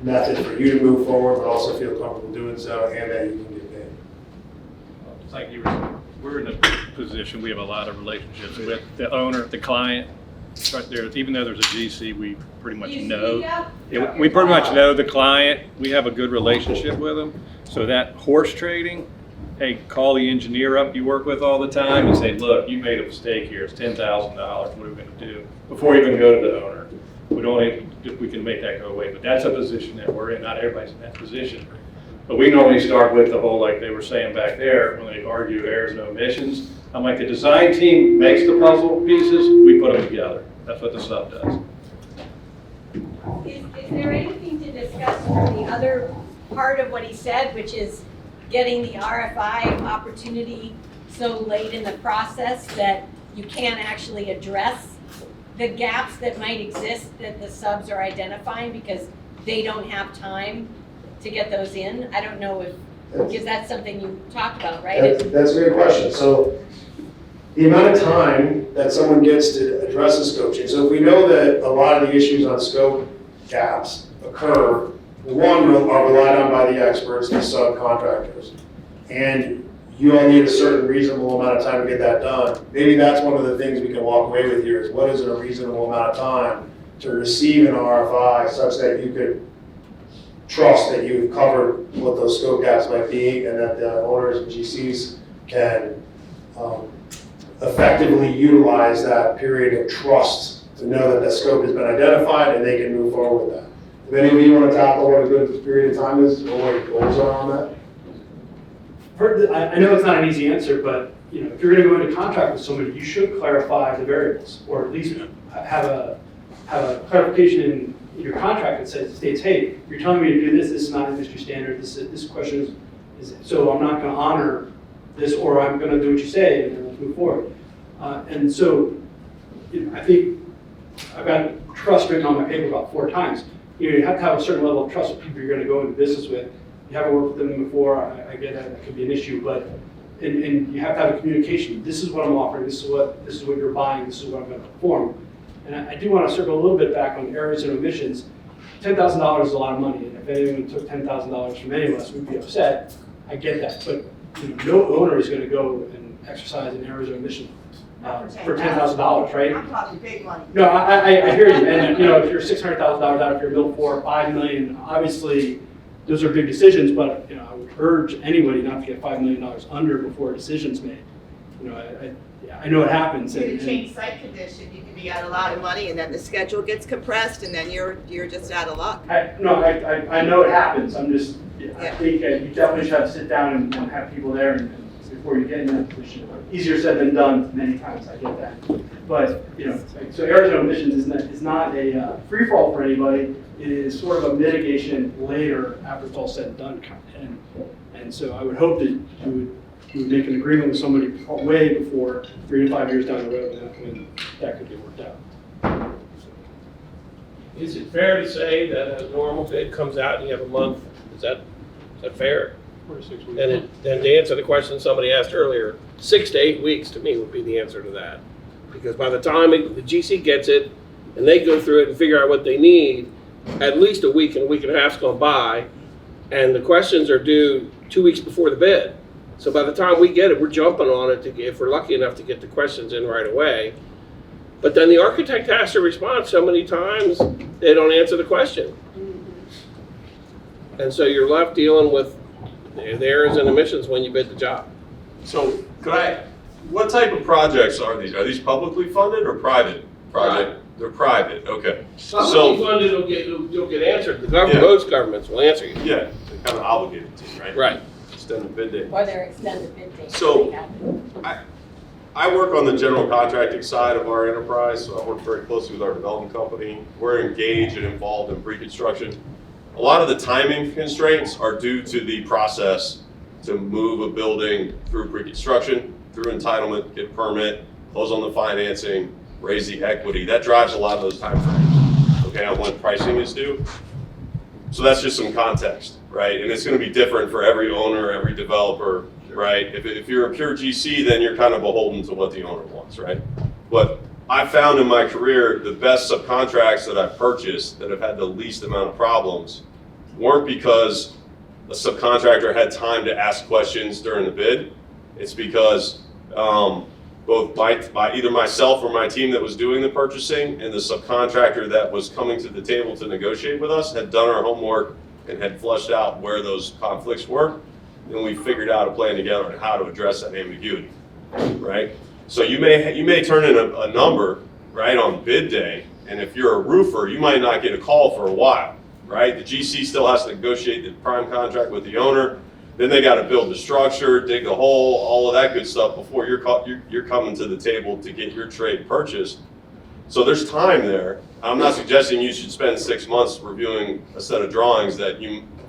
method for you to move forward, but also feel comfortable doing so, and that you can get paid? It's like we're in a position, we have a lot of relationships with the owner, the client, right there. Even though there's a GC, we pretty much know. Yeah, we pretty much know the client. We have a good relationship with them. So that horse trading, hey, call the engineer up you work with all the time and say, look, you made a mistake here. It's $10,000. What are we going to do? Before we even go to the owner, we can make that go away. But that's a position that we're in. Not everybody's in that position. But we normally start with the whole, like they were saying back there, when they argue errors and omissions. I'm like, the design team makes the puzzle pieces, we put them together. That's what the sub does. Is there anything to discuss from the other part of what he said, which is getting the RFI opportunity so late in the process that you can't actually address the gaps that might exist that the subs are identifying because they don't have time to get those in? I don't know if, because that's something you talked about, right? That's a great question. So the amount of time that someone gets to address a scope change. So if we know that a lot of the issues on scope gaps occur, one, are relied on by the experts, the subcontractors, and you all need a certain reasonable amount of time to get that done. Maybe that's one of the things we can walk away with here is what is a reasonable amount of time to receive an RFI such that you could trust that you've covered what those scope gaps might be and that the owners and GCs can effectively utilize that period of trust to know that the scope has been identified and they can move forward with that. If any of you want to tackle what a good period of time is or what your goals are on that? I know it's not an easy answer, but if you're going to go into contract with somebody, you should clarify the variables, or at least have a clarification in your contract that states, hey, you're telling me to do this. This is not industry standard. This question is so I'm not going to honor this, or I'm going to do what you say, and then let's move forward. And so, I think I've got trust written on my paper about 4 times. You have to have a certain level of trust with people you're going to go into business with. You haven't worked with them before, I get that could be an issue, but and you have to have a communication. This is what I'm offering, this is what you're buying, this is what I'm going to perform. And I do want to circle a little bit back on errors and omissions. $10,000 is a lot of money, and if anyone took $10,000 from any of us, we'd be upset. I get that, but no owner is going to go and exercise an errors or omission for $10,000, right? I'm talking big money. No, I hear you, and if you're $600,000 out of your bill for $5 million, obviously those are big decisions, but I would urge anybody not to get $5 million under before a decision's made. I know it happens. If you change site condition, you can be out a lot of money, and then the schedule gets compressed, and then you're just out of luck. I know it happens. I'm just, I think you definitely should have to sit down and have people there and before you get in that position. Easier said than done many times, I get that. But, so aerozone emissions is not a free fall for anybody. It is sort of a mitigation later after it's all said and done. And so I would hope that you would make an agreement with somebody way before 3 to 5 years down the road, and that could be worked out. Is it fair to say that a normal bid comes out and you have a month? Is that fair? 4 to 6 weeks. And then to answer the question somebody asked earlier, 6 to 8 weeks to me would be the answer to that. Because by the time the GC gets it and they go through it and figure out what they need, at least a week and a half's gone by, and the questions are due 2 weeks before the bid. So by the time we get it, we're jumping on it if we're lucky enough to get the questions in right away. But then the architect has to respond so many times, they don't answer the question. And so you're left dealing with the errors and omissions when you bid the job. So what type of projects are these? Are these publicly funded or private project? They're private, okay. Publicly funded will get answered. The government, most governments will answer you. Yeah, they're kind of obligated to, right? Right. Extend the bid date. Or their extended bid date. So, I work on the general contracting side of our enterprise, so I work very closely with our development company. We're engaged and involved in pre-construction. A lot of the timing constraints are due to the process to move a building through pre-construction, through entitlement, get permit, close on the financing, raise the equity. That drives a lot of those timeframes, okay, on when pricing is due. So that's just some context, right? And it's going to be different for every owner, every developer, right? If you're a pure GC, then you're kind of beholden to what the owner wants, right? But I found in my career the best subcontracts that I've purchased that have had the least amount of problems weren't because a subcontractor had time to ask questions during the bid. It's because both by either myself or my team that was doing the purchasing and the subcontractor that was coming to the table to negotiate with us had done our homework and had flushed out where those conflicts were. And we figured out a plan together on how to address that ambiguity, right? So you may turn in a number, right, on bid day, and if you're a roofer, you might not get a call for a while, right? The GC still has to negotiate the prime contract with the owner. Then they got to build the structure, dig the hole, all of that good stuff before you're coming to the table to get your trade purchased. So there's time there. I'm not suggesting you should spend 6 months reviewing a set of drawings that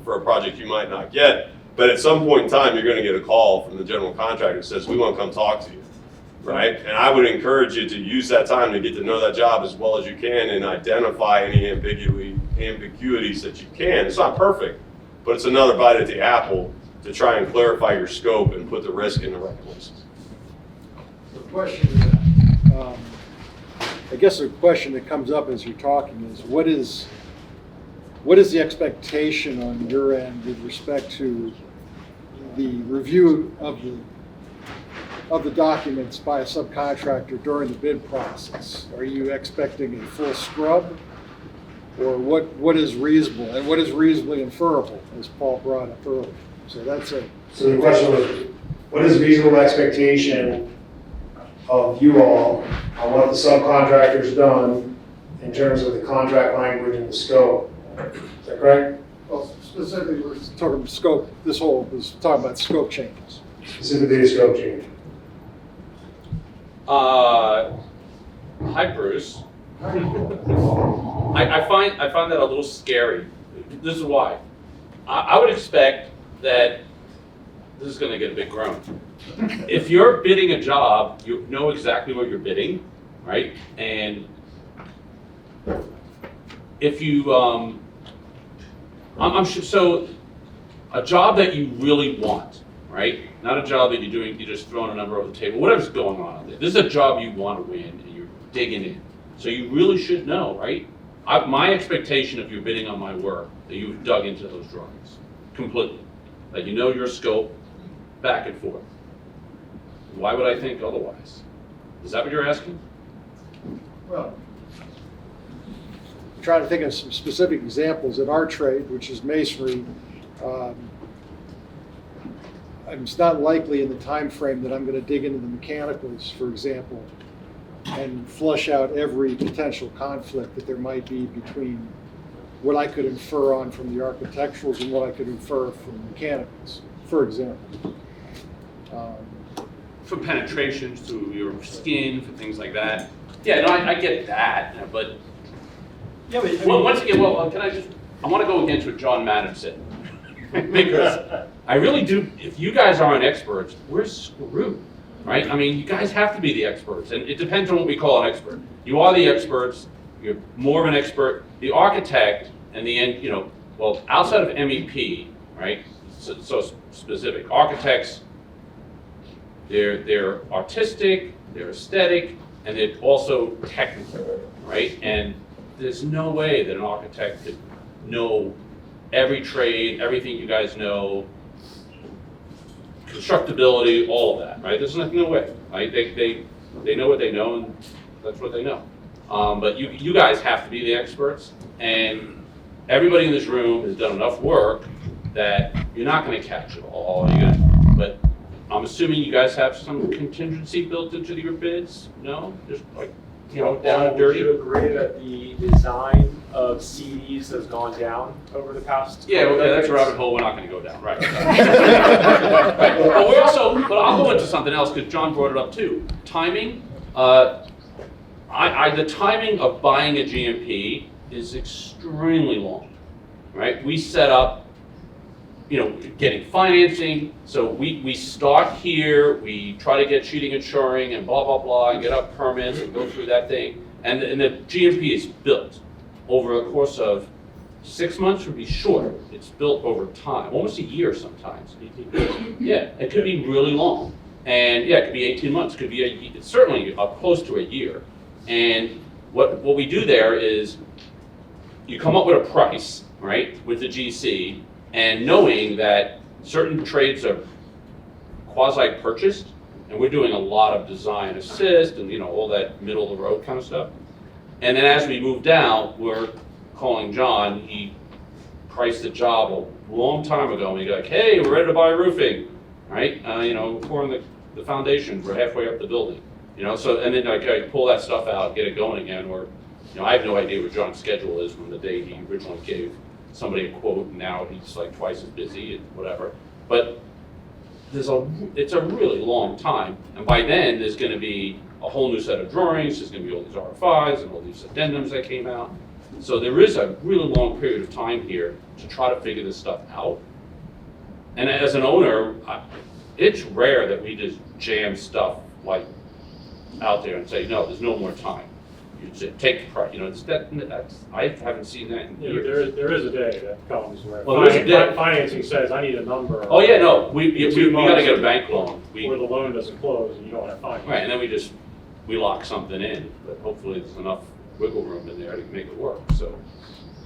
for a project you might not get. But at some point in time, you're going to get a call from the general contractor that says, we want to come talk to you, right? And I would encourage you to use that time to get to know that job as well as you can and identify any ambiguities that you can. It's not perfect, but it's another bite at the apple to try and clarify your scope and put the risk in the right places. The question, I guess the question that comes up as you're talking is, what is the expectation on your end with respect to the review of the documents by a subcontractor during the bid process? Are you expecting a full scrub, or what is reasonable and what is reasonably inferable, as Paul brought up earlier? So that's it. So the question was, what is reasonable expectation of you all on what the subcontractor's done in terms of the contract language and the scope? Is that correct? Well, specifically, we're talking scope. This whole was talking about scope changes. Specifically, the scope change. Hi, Bruce. I find that a little scary. This is why. I would expect that this is going to get a big groan. If you're bidding a job, you know exactly what you're bidding, right? And if you, I'm sure, so a job that you really want, right? Not a job that you're just throwing a number over the table, whatever's going on out there. This is a job you want to win and you're digging in. So you really should know, right? My expectation if you're bidding on my work, that you've dug into those drawings completely. That you know your scope back and forth. Why would I think otherwise? Is that what you're asking? Well, I'm trying to think of some specific examples in our trade, which is masonry. It's not likely in the time frame that I'm going to dig into the mechanicals, for example, and flush out every potential conflict that there might be between what I could infer on from the architecturals and what I could infer from the mechanicals, for example. for penetrations through your skin, for things like that. Yeah, no, I get that, but Yeah, but I mean, well, once again, I want to go against what John Madden said. Because I really do, if you guys aren't experts, we're screwed, right? I mean, you guys have to be the experts, and it depends on what we call an expert. You are the experts, you're more of an expert. The architect, and the end, well, outside of MEP, right? So specific. Architects, they're artistic, they're aesthetic, and they're also technical, right? And there's no way that an architect could know every trade, everything you guys know, constructability, all of that, right? There's no way, right? They know what they know, and that's what they know. But you guys have to be the experts, and everybody in this room has done enough work that you're not going to catch it all. But I'm assuming you guys have some contingency built into your bids. No, just like down and dirty. Would you agree that the design of CDs has gone down over the past? Yeah, well, that's a rabbit hole we're not going to go down, right? Right. But I'll go into something else because John brought it up too. Timing. The timing of buying a GMP is extremely long, right? We set up, getting financing. So we start here, we try to get cheating insuring and blah, blah, blah, and get up permits and go through that thing. And the GMP is built over a course of 6 months would be short. It's built over time, almost a year sometimes. Yeah, it could be really long. And yeah, it could be 18 months, it could be certainly close to a year. And what we do there is you come up with a price, right, with the GC, and knowing that certain trades are quasi-purchased, and we're doing a lot of design assist and all that middle of the road kind of stuff. And then as we move down, we're calling John. He priced the job a long time ago, and he's like, "Hey, we're ready to buy roofing, right? We're pouring the foundation. We're halfway up the building, So and then I pull that stuff out, get it going again. Or, I have no idea what John's schedule is from the day he originally gave somebody a quote, and now he's like twice as busy and whatever. But it's a really long time, and by then there's going to be a whole new set of drawings. There's going to be all these RFIs and all these addendums that came out. So there is a really long period of time here to try to figure this stuff out. And as an owner, it's rare that we just jam stuff like out there and say, no, there's no more time. You just take the price. I haven't seen that in years. There is a day that comes where financing says, I need a number. Oh yeah, no, we got to get a bank loan. Or the loan doesn't close and you don't have financing. Right, and then we lock something in, but hopefully there's enough wiggle room in there to make it work. So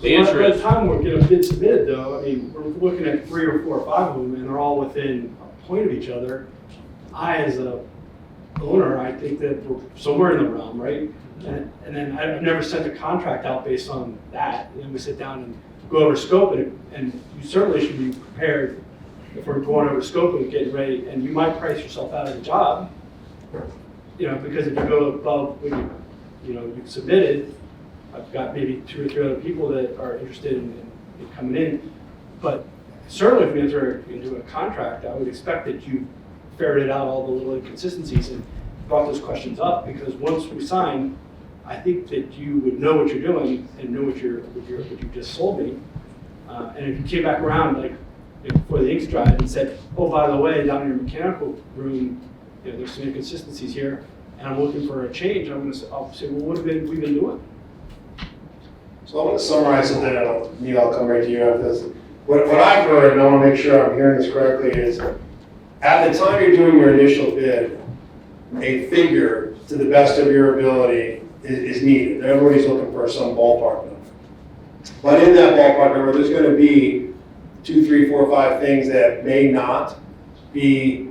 the answer is. By the time we're getting a bid submitted though, we're looking at 3 or 4 or 5 of them, and they're all within a point of each other. As a owner, I think that we're somewhere in the realm, right? And then I've never sent a contract out based on that. And then we sit down and go over scope, and you certainly should be prepared if we're going over scope and getting ready. And you might price yourself out of the job, because if you go above what you've submitted, I've got maybe 2 or 3 other people that are interested in coming in. But certainly, if we enter into a contract, I would expect that you ferreted out all the little inconsistencies and brought those questions up, because once we sign, I think that you would know what you're doing and know what you just sold me. And if you came back around before the ink's dried and said, "Oh, by the way, down in your mechanical room, there's some inconsistencies here, and I'm looking for a change," I'll say, "Well, what have we been doing?" So I'm going to summarize something, and I'll come right to you after this. What I've heard, and I want to make sure I'm hearing this correctly, is at the time you're doing your initial bid, a figure to the best of your ability is needed. Everybody's looking for some ballpark number. But in that ballpark number, there's going to be 2, 3, 4, 5 things that may not be,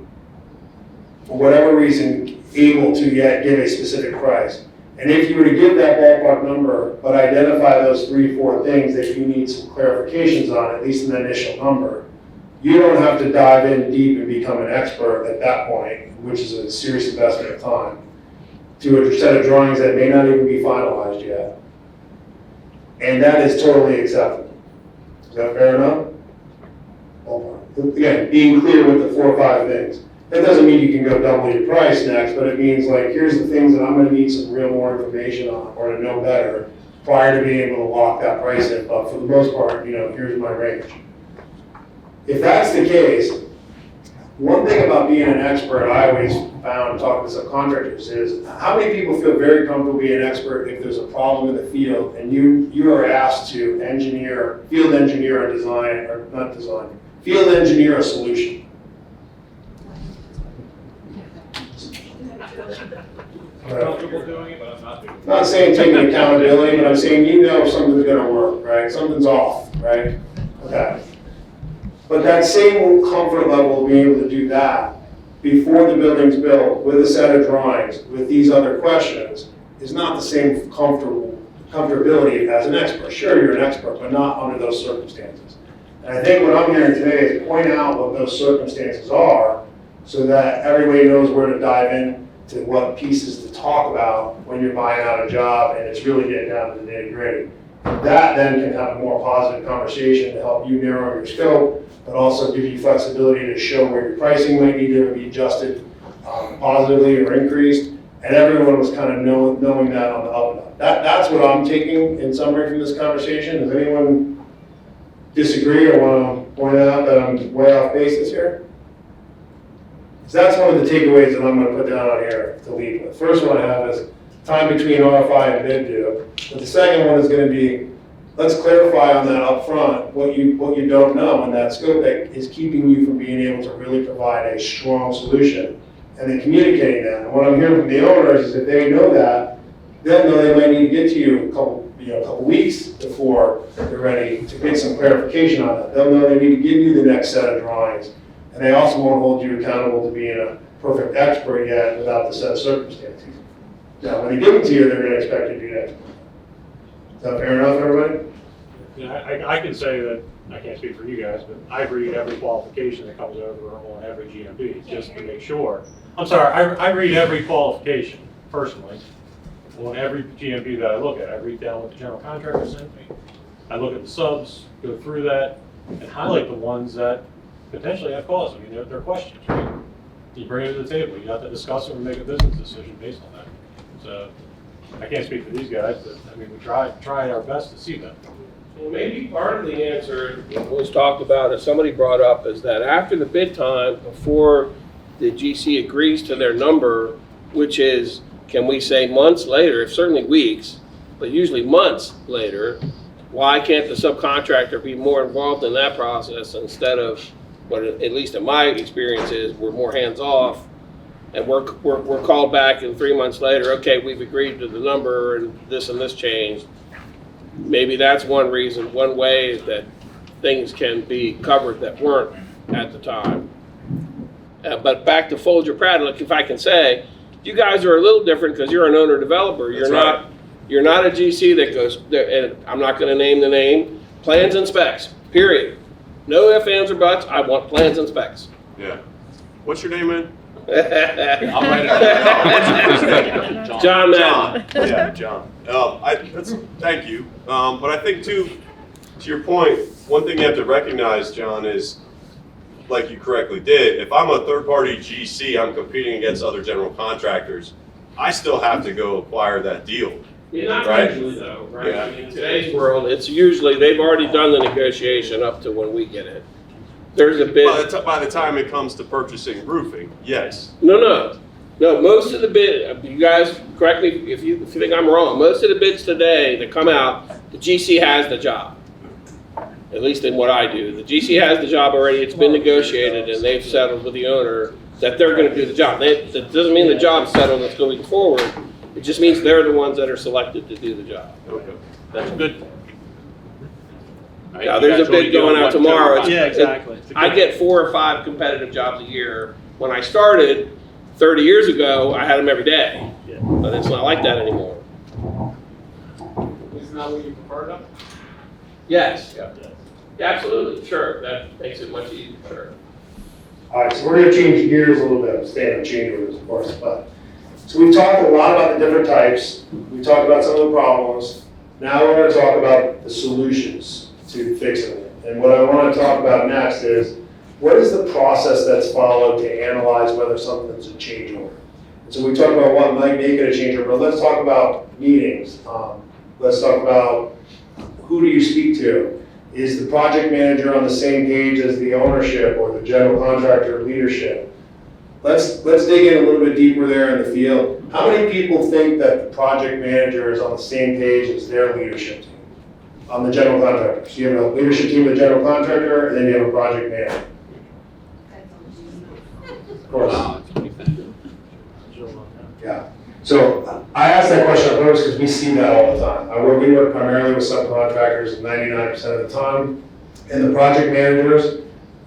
for whatever reason, able to yet give a specific price. And if you were to give that ballpark number, but identify those 3, 4 things that you need some clarifications on, at least in the initial number, you don't have to dive in deep and become an expert at that point, which is a serious investment of time, to a set of drawings that may not even be finalized yet. And that is totally acceptable. Is that fair enough? Again, being clear with the 4 or 5 things. That doesn't mean you can go double your price next, but it means like, here's the things that I'm gonna need some real more information on, or to know better, prior to being able to lock that price in, but for the most part, here's my range. If that's the case, one thing about being an expert, I always found talking to subcontractors is, how many people feel very comfortable being an expert if there's a problem in the field and you are asked to field engineer a design, or not design, field engineer a solution? Comfortable doing it, but I'm not doing it. Not saying taking accountability, but I'm saying something's gonna work, right? Something's off, right? Okay. But that same comfort level of being able to do that before the building's built, with a set of drawings, with these other questions, is not the same comfortability as an expert. Sure, you're an expert, but not under those circumstances. And I think what I'm hearing today is point out what those circumstances are so that everybody knows where to dive in to what pieces to talk about when you're buying out a job and it's really getting down to the nitty gritty. That then can have a more positive conversation to help you narrow your scope, but also give you flexibility to show where your pricing might need to be adjusted positively or increased. And everyone was kind of knowing that on the up and up. That's what I'm taking in summary from this conversation. Does anyone disagree or want to point out that I'm way off basis here? So that's one of the takeaways that I'm going to put down on here to leave with. First one I have is time between RFI and bid due. But the second one is going to be, let's clarify on that up front what you don't know in that scope that is keeping you from being able to really provide a strong solution. And then communicating that. And what I'm hearing from the owners is if they know that, they'll know they might need to get to you a couple weeks before they're ready to get some clarification on that. They'll know they need to give you the next set of drawings. And they also won't hold you accountable to being a perfect expert yet without the set of circumstances. Now, when they give them to you, they're going to expect you to do that. Is that fair enough, everybody? Yeah, I can say that, I can't speak for you guys, but I read every qualification that comes over on every GMP, just to make sure. I'm sorry, I read every qualification, personally, on every GMP that I look at. I read down what the general contractor sent me. I look at the subs, go through that, and highlight the ones that potentially have cause. I mean, they're questions, right? You bring it to the table, you have to discuss them and make a business decision based on that. So, I can't speak for these guys, but I mean, we try our best to see that. Well, maybe part of the answer was talked about, as somebody brought up, is that after the bid time, before the GC agrees to their number, which is, can we say months later, if certainly weeks, but usually months later, why can't the subcontractor be more involved in that process instead of what, at least in my experience, is we're more hands-off, and we're called back and 3 months later, okay, we've agreed to the number and this changed. Maybe that's one reason, one way that things can be covered that weren't at the time. But back to Folger Pratt, look, if I can say, you guys are a little different because you're an owner-developer. You're not a GC that goes, and I'm not going to name the name, plans and specs, period. No ifs, ands, or buts. I want plans and specs. Yeah. What's your name, man? I'll write it down. John Madden. Yeah, John. Thank you. But I think to your point, one thing you have to recognize, John, is, like you correctly did, if I'm a third-party GC, I'm competing against other general contractors, I still have to go acquire that deal. Yeah, not right? usually though, right? Yeah. I mean, in today's world, it's usually, they've already done the negotiation up to when we get it. There's a bid. By the time it comes to purchasing roofing, yes. No, most of the bid, you guys, correct me if you think I'm wrong, most of the bids today that come out, the GC has the job. At least in what I do. The GC has the job already, it's been negotiated, and they've settled with the owner that they're gonna do the job. That doesn't mean the job's settled, it's going forward. It just means they're the ones that are selected to do the job. Okay. That's good. Right, Now, you there's guys a bid already going know out what tomorrow. general Yeah, exactly. I get 4 or 5 competitive jobs a year. When I started 30 years ago, I had them every day. But it's not like that anymore. Isn't that what you prefer though? Yes. Yeah, absolutely, sure. That makes it much easier, sure. All right, so we're gonna change gears a little bit, I'm staying on change orders, of course, but, so we've talked a lot about the different types, we talked about some of the problems, now we're gonna talk about the solutions to fixing it. And what I wanna talk about next is, what is the process that's followed to analyze whether something's a change order? So we talked about what might make it a change order, but let's talk about meetings. Let's talk about who do you speak to? Is the project manager on the same page as the ownership or the general contractor leadership? Let's dig in a little bit deeper there in the field. How many people think that the project manager is on the same page as their leadership team? On the general contractor. So you have a leadership team of the general contractor, and then you have a project manager. Of course. Yeah. So I asked that question on purpose because we see that all the time. We work primarily with subcontractors 99% of the time, and the project managers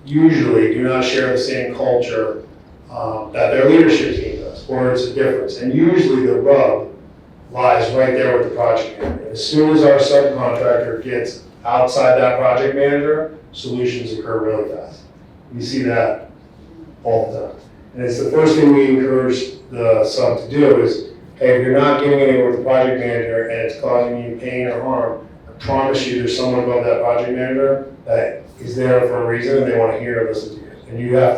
usually do not share the same culture that their leadership team does, or it's a difference. And usually the rub lies right there with the project manager. As soon as our subcontractor gets outside that project manager, solutions occur really fast. We see that all the time. And it's the first thing we encourage the sub to do is, hey, if you're not getting anywhere with the project manager and it's causing you pain or harm, I promise you there's someone above that project manager that is there for a reason and they want to hear and listen to you. And you have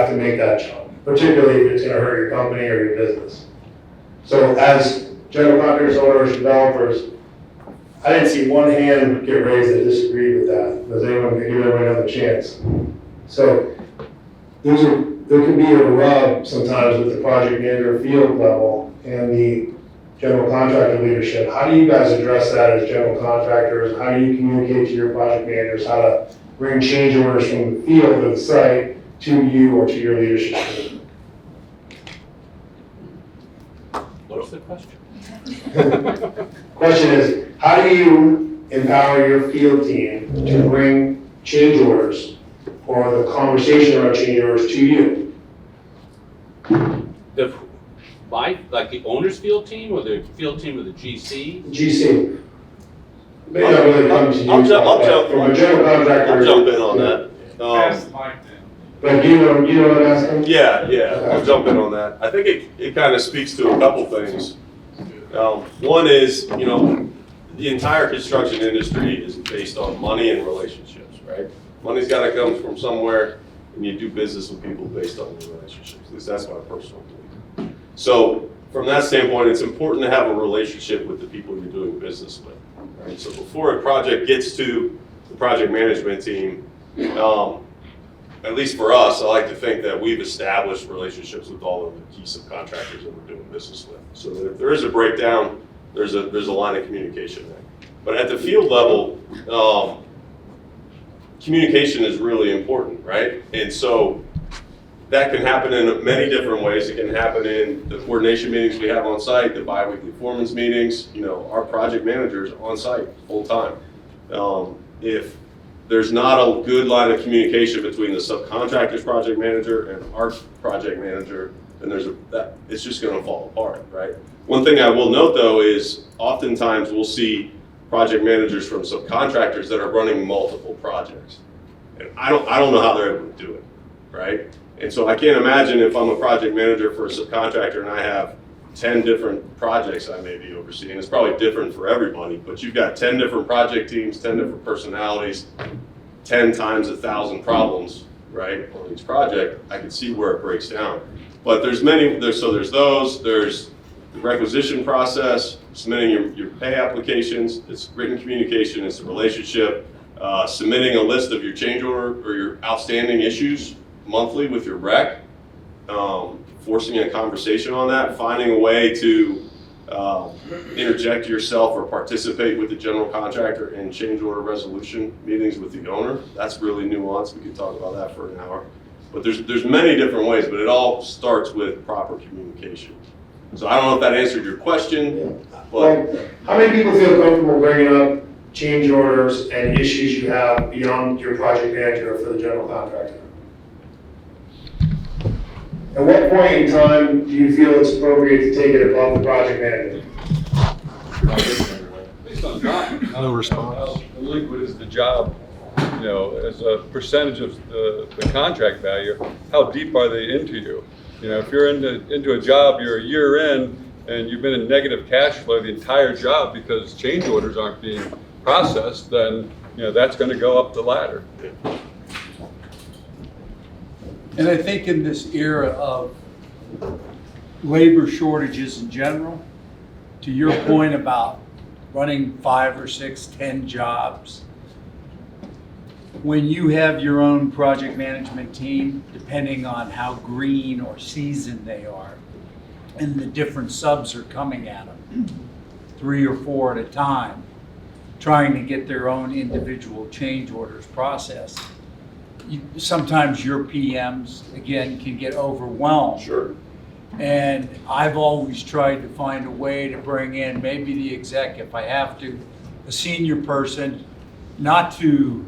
to make that jump, particularly if it's going to hurt your company or your business. So as general contractors, owners, developers, I didn't see one hand get raised that disagreed with that. Does anyone give everyone another chance? So there can be a rub sometimes with the project manager field level and the general contractor leadership. How do you guys address that as general contractors? How do you communicate to your project managers how to bring change orders from the field of the site to you or to your leadership team? What's the question? Question is, how do you empower your field team to bring change orders or the conversation around change orders to you? Like the owner's field team or the field team of the GC? GC. May not really come to you. I'll jump From a general contractor. I'll jump in on that. But you know what I'm asking? Yeah, I'll jump in on that. I think it kind of speaks to a couple things. One is, the entire construction industry is based on money and relationships, right? Money's got to come from somewhere, and you do business with people based on your relationships. At least that's my personal belief. So from that standpoint, it's important to have a relationship with the people you're doing business with, right? So before a project gets to the project management team, at least for us, I like to think that we've established relationships with all of the key subcontractors that we're doing business with. So that if there is a breakdown, there's a line of communication there. But at the field level, communication is really important, right? And so that can happen in many different ways. It can happen in the coordination meetings we have on site, the bi-weekly foreman's meetings. Our project managers on site full time. If there's not a good line of communication between the subcontractor's project manager and our project manager, then it's just going to fall apart, right? One thing I will note though is oftentimes we'll see project managers from subcontractors that are running multiple projects, and I don't know how they're able to do it, right? And so I can't imagine if I'm a project manager for a subcontractor and I have 10 different projects I may be overseeing. It's probably different for everybody, but you've got 10 different project teams, 10 different personalities, 10 times 1,000 problems, right, on each project. I can see where it breaks down. But there's the requisition process, submitting your pay applications, it's written communication, it's a relationship, submitting a list of your change order or your outstanding issues monthly with your rec, forcing a conversation on that, finding a way to interject yourself or participate with the general contractor in change order resolution meetings with the owner. That's really nuanced. We could talk about that for an hour. But there's many different ways, but it all starts with proper communication. So I don't know if that answered your question, but Well, how many people feel comfortable bringing up change orders and issues you have beyond your project manager for the general contractor? At what point in time do you feel it's appropriate to take it above the project manager? Based on time. No response. How liquid is the job, as a percentage of the contract value, how deep are they into you? If you're into a job, you're a year in, and you've been in negative cash flow the entire job because change orders aren't being processed, then that's going to go up the ladder. And I think in this era of labor shortages in general, to your point about running 5 or 6, 10 jobs, when you have your own project management team, depending on how green or seasoned they are, and the different subs are coming at them, 3 or 4 at a time, trying to get their own individual change orders processed. Sometimes your PMs, again, can get overwhelmed. Sure. And I've always tried to find a way to bring in maybe the exec, if I have to, a senior person, not to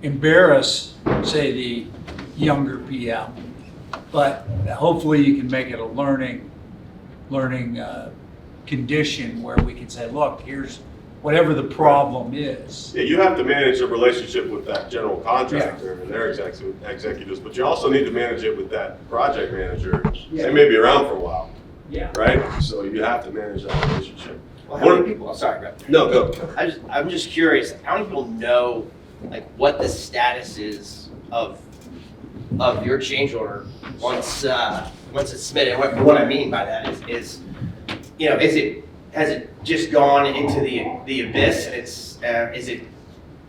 embarrass, say, the younger PM, but hopefully you can make it a learning condition where we can say, look, here's whatever the problem is. Yeah, you have to manage the relationship with that general contractor and their executives, but you also need to manage it with that project manager. They may be around for a while, right? So you have to manage that relationship. Well, how many people, sorry, go. No, go. I'm just curious, how many people know, like, what the status is of your change order once it's submitted? What I mean by that is, you know, has it just gone into the abyss, and it's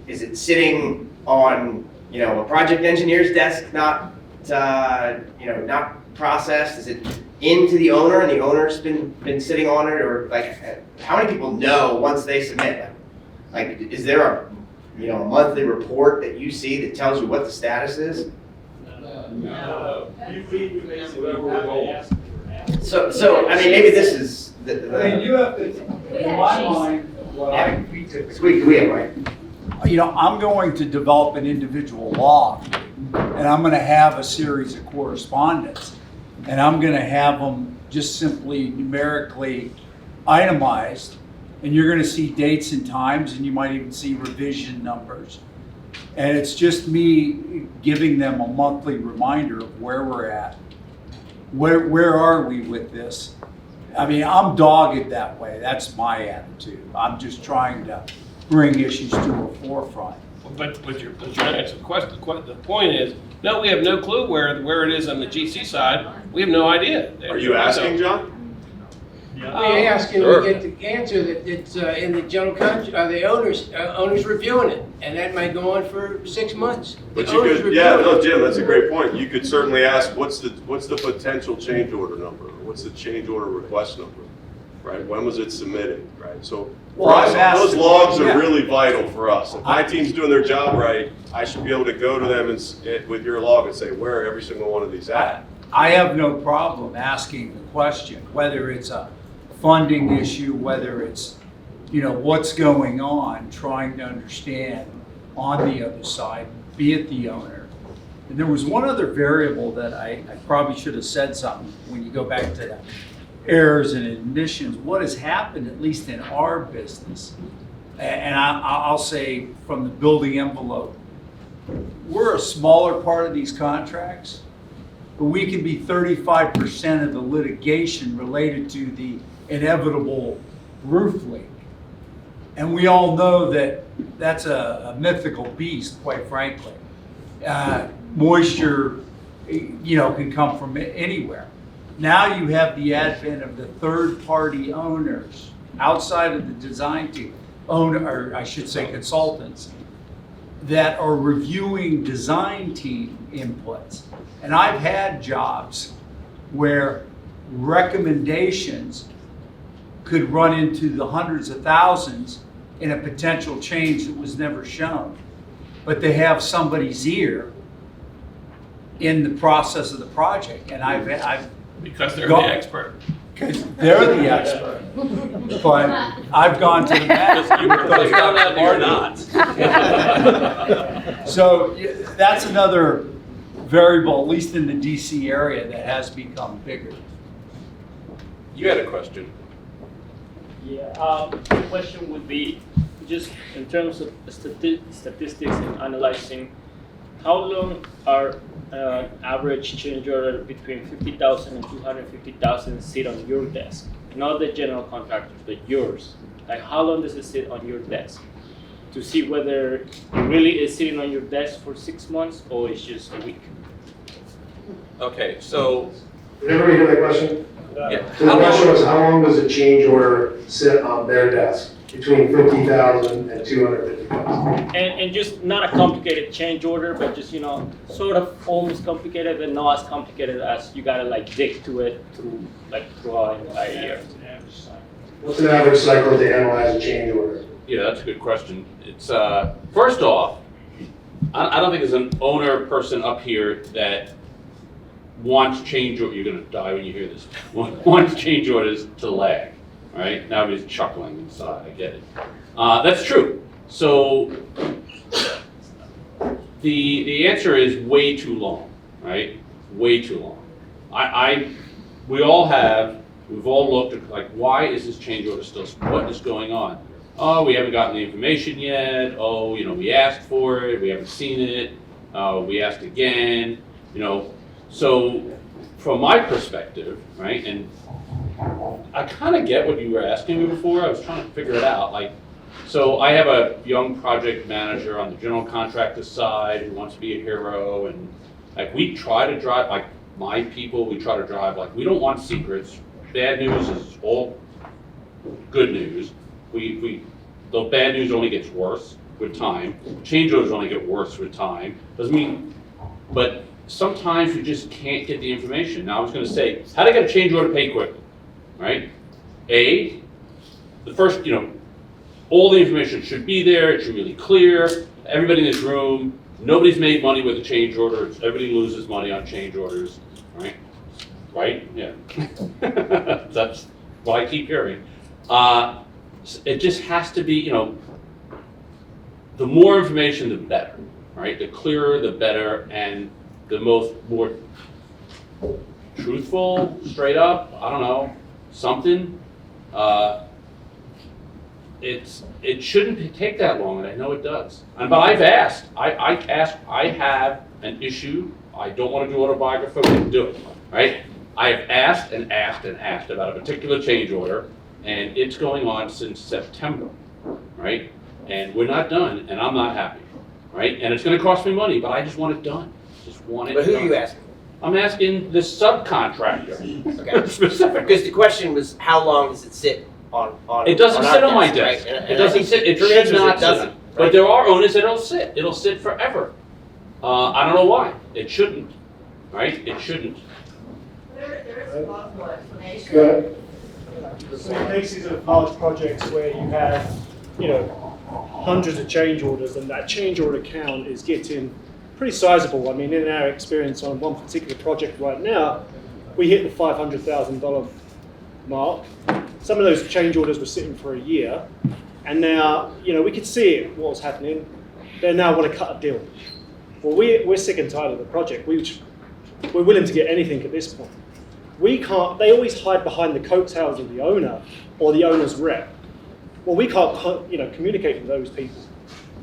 is it sitting on, you know, a project engineer's desk, not processed? Is it into the owner and the owner's been sitting on it, or like how many people know once they submit? Like is there a monthly report that you see that tells you what the status is? No. So I mean, maybe this is I mean, you have to, in my mind, what I you know, I'm going to develop an individual log, and I'm going to have a series of correspondence, and I'm going to have them just simply numerically itemized, and you're going to see dates and times, and you might even see revision numbers. And it's just me giving them a monthly reminder of where we're at. Where are we with this? I mean, I'm dogged that way. That's my attitude. I'm just trying to bring issues to a forefront. But your answer the question. The point is, no, we have no clue where it is on the GC side. We have no idea. Are you asking, John? We ask and we get the answer that it's in the general contract, the owner's reviewing it, and that might go on for 6 months. But you could, Jim, that's a great point. You could certainly ask, what's the potential change order number? Or what's the change order request number? Right? When was it submitted? Right? So for us, those logs are really vital for us. If my team's doing their job right, I should be able to go to them with your log and say, where are every single one of these at? I have no problem asking the question, whether it's a funding issue, whether it's, you know, what's going on, trying to understand on the other side, be it the owner. And there was one other variable that I probably should have said something when you go back to the errors and admissions. What has happened, at least in our business, and I'll say from the building envelope, we're a smaller part of these contracts, but we can be 35% of the litigation related to the inevitable roof leak. And we all know that that's a mythical beast, quite frankly. Moisture, you know, can come from anywhere. Now you have the advent of the third-party owners outside of the design team, or I should say consultants, that are reviewing design team inputs. And I've had jobs where recommendations could run into the hundreds of thousands in a potential change that was never shown. But they have somebody's ear in the process of the project. And I've because they're the expert. Because they're the expert. But I've gone to the mat. You're not. So that's another variable, at least in the DC area, that has become bigger. You had a question. Yeah, the question would be, just in terms of statistics and analyzing, how long are average change order between 50,000 and 250,000 sit on your desk? Not the general contractors, but yours. Like, how long does it sit on your desk? To see whether it really is sitting on your desk for 6 months or it's just a week. Okay, so, Did everybody hear that question? yeah. So the question was, how long does a change order sit on their desk? Between 50,000 and 250,000. And just not a complicated change order, but just, you know, sort of almost complicated, but not as complicated as you gotta like dig to it through an entire year. What's an average cycle to analyze a change order? Yeah, that's a good question. It's, first off, I don't think there's an owner person up here that wants change order, you're gonna die when you hear this, wants change orders to lag, right? Now he's chuckling inside, I get it. That's true. So the answer is way too long, right? Way too long. We've all looked at like, why is this change order still, what is going on? Oh, we haven't gotten the information yet. Oh, you know, we asked for it, we haven't seen it. We asked again, you know. So from my perspective, right, and I kind of get what you were asking me before. I was trying to figure it out. Like, so I have a young project manager on the general contractor side who wants to be a hero, and like we try to drive, like my people, we try to drive, like we don't want secrets. Bad news is all good news. The bad news only gets worse with time. Change orders only get worse with time. Doesn't mean, but sometimes you just can't get the information. Now I was going to say, how to get a change order paid quickly, right? The first, you know, all the information should be there. It should be really clear. Everybody in this room, nobody's made money with a change order. Everybody loses money on change orders, right? Right? Yeah. That's what I keep hearing. It just has to be, you know, the more information, the better, right? The clearer, the better, and the more truthful, straight up, I don't know, something. It shouldn't take that long, and I know it does. But I've asked. I have an issue. I don't want to do autobiography, but I can do it, right? I've asked and asked and asked about a particular change order, and it's going on since September, right? And we're not done, and I'm not happy, right? And it's going to cost me money, but I just want it done. Just want it done. But who are you asking? I'm asking the subcontractor. Okay. Specific. Because the question was, how long does it sit on It doesn't our sit on my desk, desk. right? It doesn't sit. It your should answer is not it doesn't, sit. right? But there are owners that it'll sit. It'll sit forever. I don't know why. It shouldn't, right? It shouldn't. There is a plausible explanation. Go ahead. So in cases of large projects where you have, you know, hundreds of change orders and that change order count is getting pretty sizable. I mean, in our experience on one particular project right now, we hit the $500,000 mark. Some of those change orders were sitting for a year, and now, you know, we could see what was happening. They now want to cut a deal. Well, we're sick and tired of the project. We're willing to get anything at this point. We can't, they always hide behind the coattails of the owner or the owner's rep. Well, we can't, you know, communicate with those people.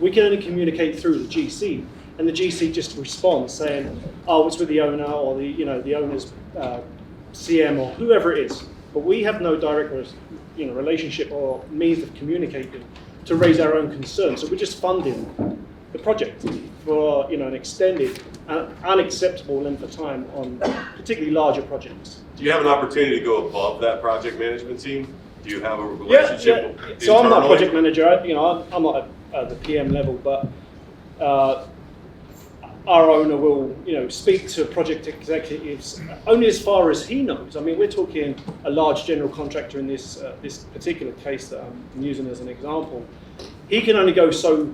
We can only communicate through the GC, and the GC just responds saying, oh, it's with the owner or the, you know, the owner's CM or whoever it is. But we have no direct, you know, relationship or means of communicating to raise our own concerns. So we're just funding the project for, you know, an extended, unacceptable length of time on particularly larger projects. Do you have an opportunity to go above that project management team? Do you have a relationship? Yeah. So I'm not a internally? project manager. You know, I'm not at the PM level, but our owner will, you know, speak to project executives only as far as he knows. I mean, we're talking a large general contractor in this this particular case that I'm using as an example. He can only go so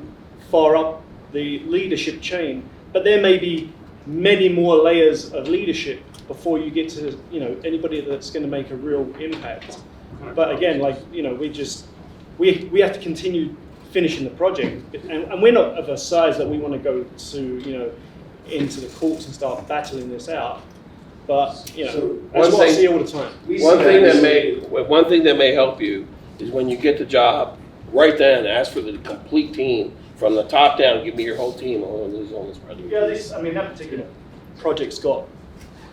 far up the leadership chain, but there may be many more layers of leadership before you get to, you know, anybody that's going to make a real impact. But again, like, you know, we have to continue finishing the project, and we're not of a size that we want to go to, you know, into the courts and start battling this out. But, you know, that's what I see all the time. One thing that may help you is when you get the job, right then ask for the complete team from the top down. Give me your whole team on this project. Yeah, I mean, that particular project's got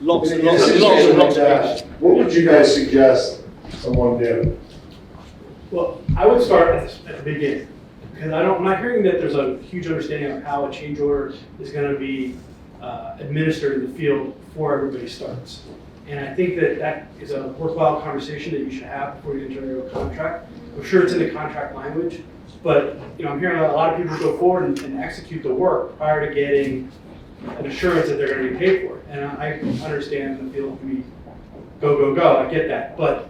lots and In a lots and situation lots and like lots of that, issues. what would you guys suggest someone do? Well, I would start at the beginning, because I'm not hearing that there's a huge understanding of how a change order is going to be administered in the field before everybody starts. And I think that that is a worthwhile conversation that you should have before you enter into a contract. I'm sure it's in the contract language, but I'm hearing a lot of people go forward and execute the work prior to getting an assurance that they're going to be paid for it. And I understand the field can be go, go, go. I get that, but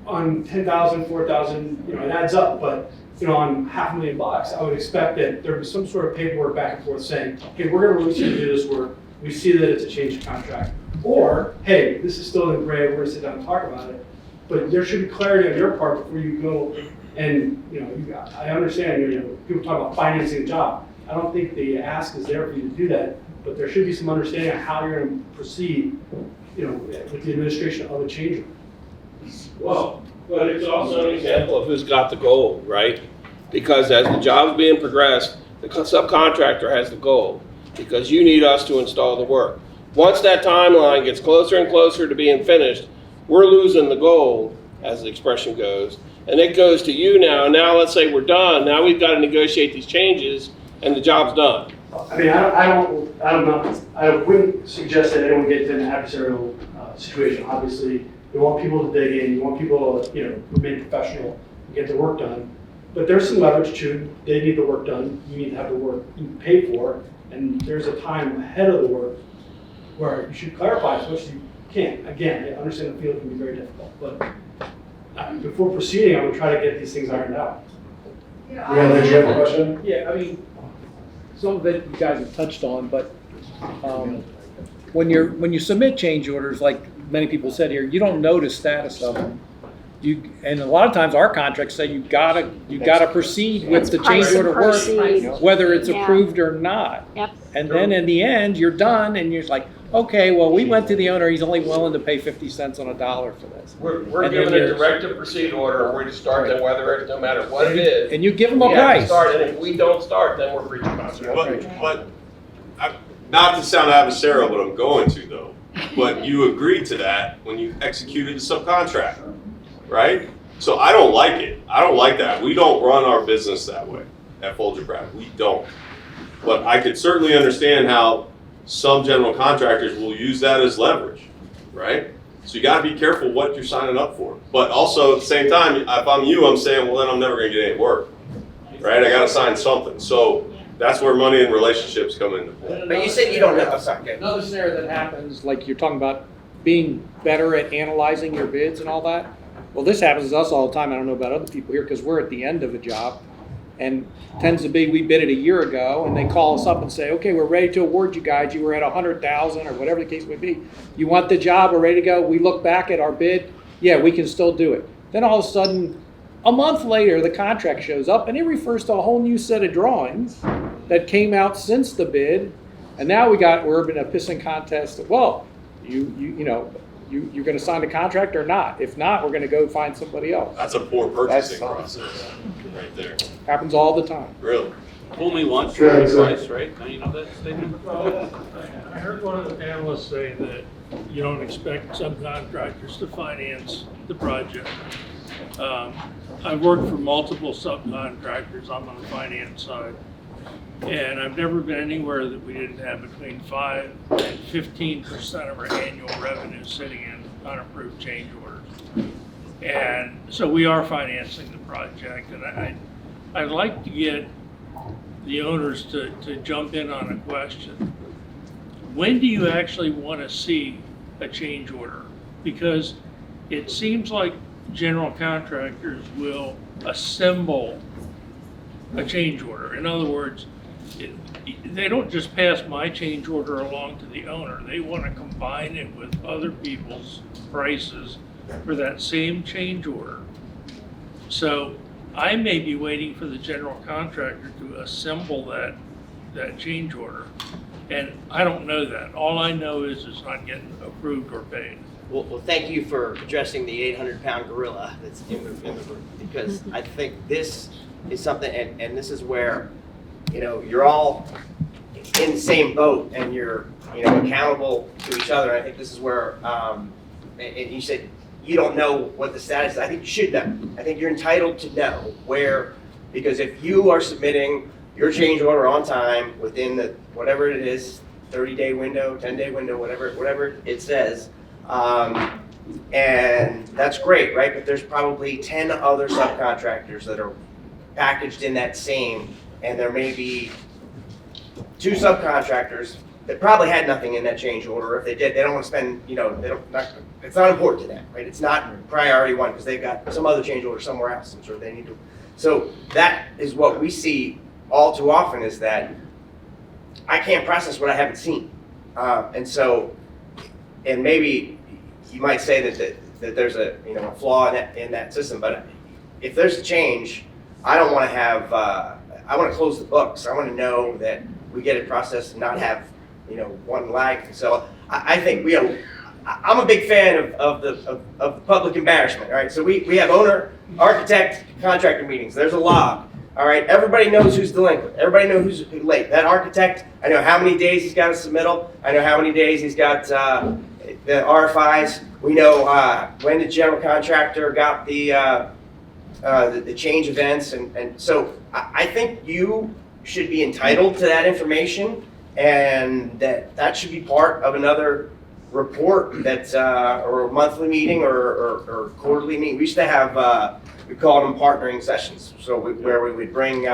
on 10,000, 4,000, it adds up. But on $500,000, I would expect that there would be some sort of paperwork back and forth saying, hey, we're going to release you to do this work. We see that it's a change of contract. Or, hey, this is still in gray, we're going to sit down and talk about it. But there should be clarity on your part before you go and, I understand, people talk about financing a job. I don't think the ask is there for you to do that, but there should be some understanding of how you're going to proceed, with the administration of a change order. Well, but it's also an example of who's got the goal, right? Because as the job's being progressed, the subcontractor has the goal, because you need us to install the work. Once that timeline gets closer and closer to being finished, we're losing the goal, as the expression goes, and it goes to you now. Now let's say we're done. Now we've got to negotiate these changes, and the job's done. I mean, I wouldn't suggest that anyone get into an adversarial situation. Obviously, you want people to dig in, you want people to, remain professional and get the work done. But there's some leverage too. They need the work done. You need to have the work paid for, and there's a time ahead of the work where you should clarify as much as you can. Again, I understand the field can be very difficult, but before proceeding, I would try to get these things ironed out. Yeah, did you have a question? Yeah, I mean, some of it you guys have touched on, but when you submit change orders, like many people said here, you don't know the status of them. And a lot of times our contracts say you gotta proceed with the change order work, whether it's approved or not. Yep. And then in the end, you're done, and you're like, okay, well, we went to the owner, he's only willing to pay 50 cents on a dollar for this. We're given a direct to proceed order, we're to start them no matter what it is. And you give them a We have to price. start, and if we don't start, then we're breaching contract. But not to sound adversarial, but I'm going to though. But you agreed to that when you executed the subcontract, right? So I don't like it. I don't like that. We don't run our business that way at Folger Pratt. We don't. But I could certainly understand how some general contractors will use that as leverage, right? So you got to be careful what you're signing up for. But also at the same time, if I'm you, I'm saying, well, then I'm never going to get any work, right? I got to sign something. So that's where money and relationships come into play. But you said you don't know. Sorry. Another scenario that happens, like you're talking about being better at analyzing your bids and all that. Well, this happens to us all the time. I don't know about other people here because we're at the end of a job. And tends to be we bid it a year ago and they call us up and say, okay, we're ready to award you guys. You were at 100,000 or whatever the case may be. You want the job, we're ready to go. We look back at our bid. Yeah, we can still do it. Then all of a sudden, a month later, the contract shows up and it refers to a whole new set of drawings that came out since the bid. And now we're in a pissing contest. Well, you're going to sign the contract or not? If not, we're going to go find somebody else. That's a poor purchasing process right there. Happens all the time. Really? Fool me once, Sure, fool me sir. twice, right? Don't you know that statement? I heard one of the analysts say that you don't expect subcontractors to finance the project. I've worked for multiple subcontractors. I'm on the finance side. And I've never been anywhere that we didn't have between 5 and 15% of our annual revenue sitting in unapproved change orders. And so we are financing the project, and I'd like to get the owners to jump in on a question. When do you actually want to see a change order? Because it seems like general contractors will assemble a change order. In other words, they don't just pass my change order along to the owner. They want to combine it with other people's prices for that same change order. So I may be waiting for the general contractor to assemble that change order. And I don't know that. All I know is it's not getting approved or paid. Well, thank you for addressing the 800-pound gorilla that's in the room, because I think this is something, and this is where, you're all in the same boat and you're, accountable to each other. I think this is where, and you said you don't know what the status is. I think you should know. I think you're entitled to know where, because if you are submitting your change order on time within the, whatever it is, 30-day window, 10-day window, whatever it says. And that's great, right? But there's probably 10 other subcontractors that are packaged in that same, and there may be 2 subcontractors that probably had nothing in that change order. If they did, they don't want to spend, it's not important to them, right? It's not priority one because they've got some other change order somewhere else. I'm sure they need to. So that is what we see all too often, is that I can't process what I haven't seen. And maybe you might say that there's a flaw in that system, but if there's a change, I don't want to have, I want to close the books. I want to know that we get it processed and not have, one lag. So I think I'm a big fan of the public embarrassment. All right, so we have owner, architect, contractor meetings. There's a log. All right, everybody knows who's delinquent. Everybody knows who's late. That architect, I know how many days he's got a submittal. I know how many days he's got the RFIs. We know when the general contractor got the change events, and so I think you should be entitled to that information, and that should be part of another report that's or a monthly meeting or quarterly meeting. We used to have we called them partnering sessions, so where we would bring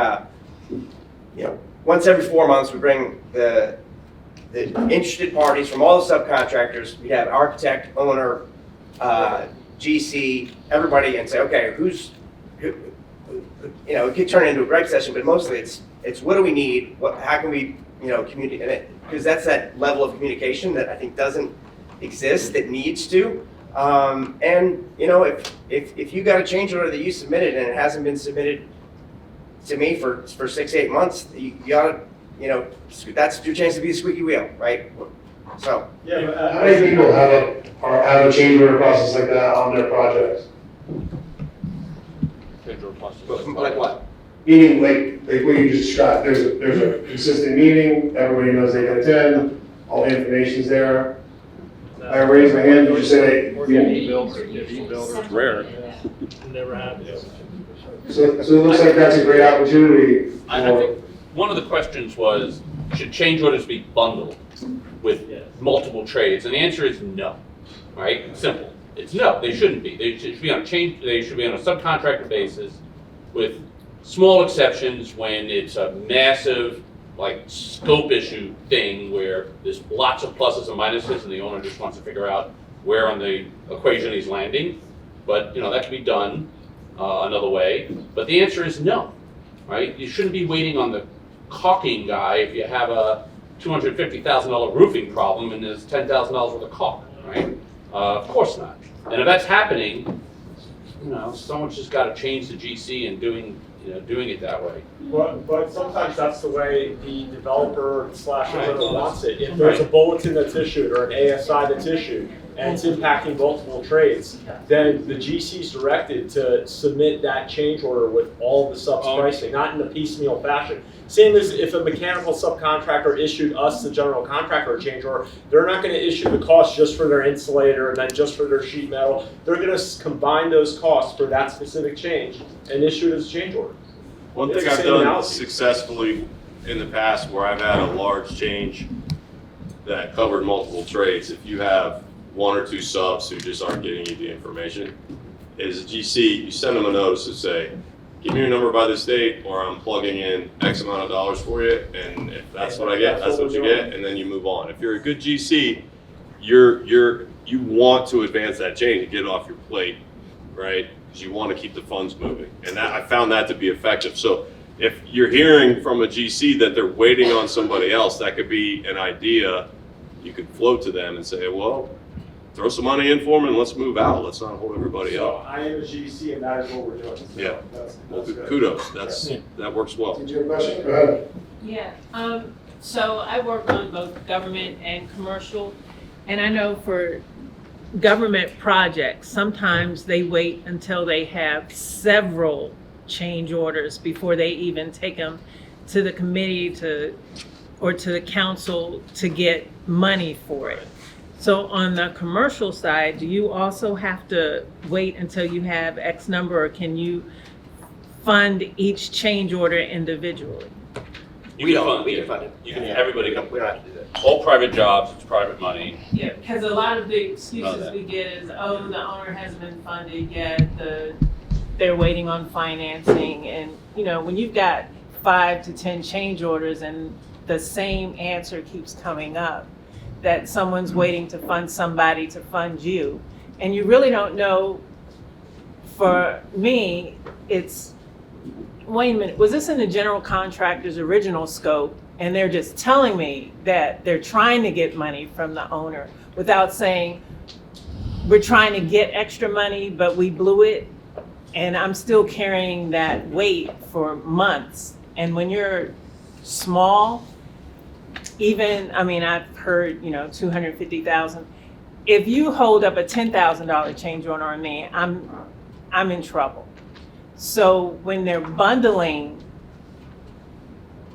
once every 4 months we bring the interested parties from all the subcontractors. We'd have architect, owner, GC, everybody, and say, okay, it could turn into a break session, but mostly it's what do we need? How can we communicate? Because that's that level of communication that I think doesn't exist, that needs to. If you got a change order that you submitted and it hasn't been submitted to me for 6-8 months, you gotta, that's your chance to be the squeaky wheel, right? So. Yeah, but how many people have a change order process like that on their projects? Like what? Meaning like what you just described, there's a consistent meeting, everybody knows they can attend, all the information's there. I raise my hand, you just say, It's rare. Never happened. so it looks like that's a great opportunity. I think one of the questions was, should change orders be bundled with multiple trades? And the answer is no, right? Simple. It's no, they shouldn't be. They should be on a subcontractor basis with small exceptions when it's a massive scope issue thing where there's lots of pluses and minuses and the owner just wants to figure out where on the equation he's landing. But that can be done another way. But the answer is no, right? You shouldn't be waiting on the caulking guy if you have a $250,000 roofing problem and there's $10,000 worth of caulk, right? Of course not. And if that's happening, someone's just got to change the GC and doing it that way. But sometimes that's the way the developer / owner wants it. If there's a bulletin that's issued or an ASI that's issued and it's impacting multiple trades, then the GC is directed to submit that change order with all the subs pricing, not in a piecemeal fashion. Same as if a mechanical subcontractor issued us, the general contractor, a change order, they're not going to issue the cost just for their insulator and then just for their sheet metal. They're going to combine those costs for that specific change and issue it as a change order. One thing I've done successfully in the past where I've had a large change that covered multiple trades, if you have 1 or 2 subs who just aren't getting you the information, is a GC, you send them a notice to say, give me your number by this date, or I'm plugging in X amount of dollars for you, and if that's what I get, that's what you get, and then you move on. If you're a good GC, you want to advance that change and get it off your plate, right? Because you want to keep the funds moving, and I found that to be effective. So if you're hearing from a GC that they're waiting on somebody else, that could be an idea you could float to them and say, well, throw some money in for them and let's move out. Let's not hold everybody up. I am a GC and that is what we're doing. So Yeah. that's Well, good. kudos. That works well. Did you have a question? Go ahead. Yeah, so I work on both government and commercial, and I know for government projects, sometimes they wait until they have several change orders before they even take them to the committee or to the council to get money for it. So on the commercial side, do you also have to wait until you have X number, or can you fund each change order individually? You We can don't, fund we it. can fund it. You can, Yeah. everybody We can. don't have to do that. All private jobs, it's private money. Yeah, because a lot of the Know excuses that. we get is, oh, the owner hasn't been funded yet, they're waiting on financing, and, you know, when you've got 5 to 10 change orders and the same answer keeps coming up, that someone's waiting to fund somebody to fund you, and you really don't know. For me, it's, wait a minute, was this in the general contractor's original scope? And they're just telling me that they're trying to get money from the owner without saying, we're trying to get extra money, but we blew it. And I'm still carrying that weight for months. And when you're small, even, I mean, I've heard, you know, 250,000. If you hold up a $10,000 change order on me, I'm in trouble. So when they're bundling,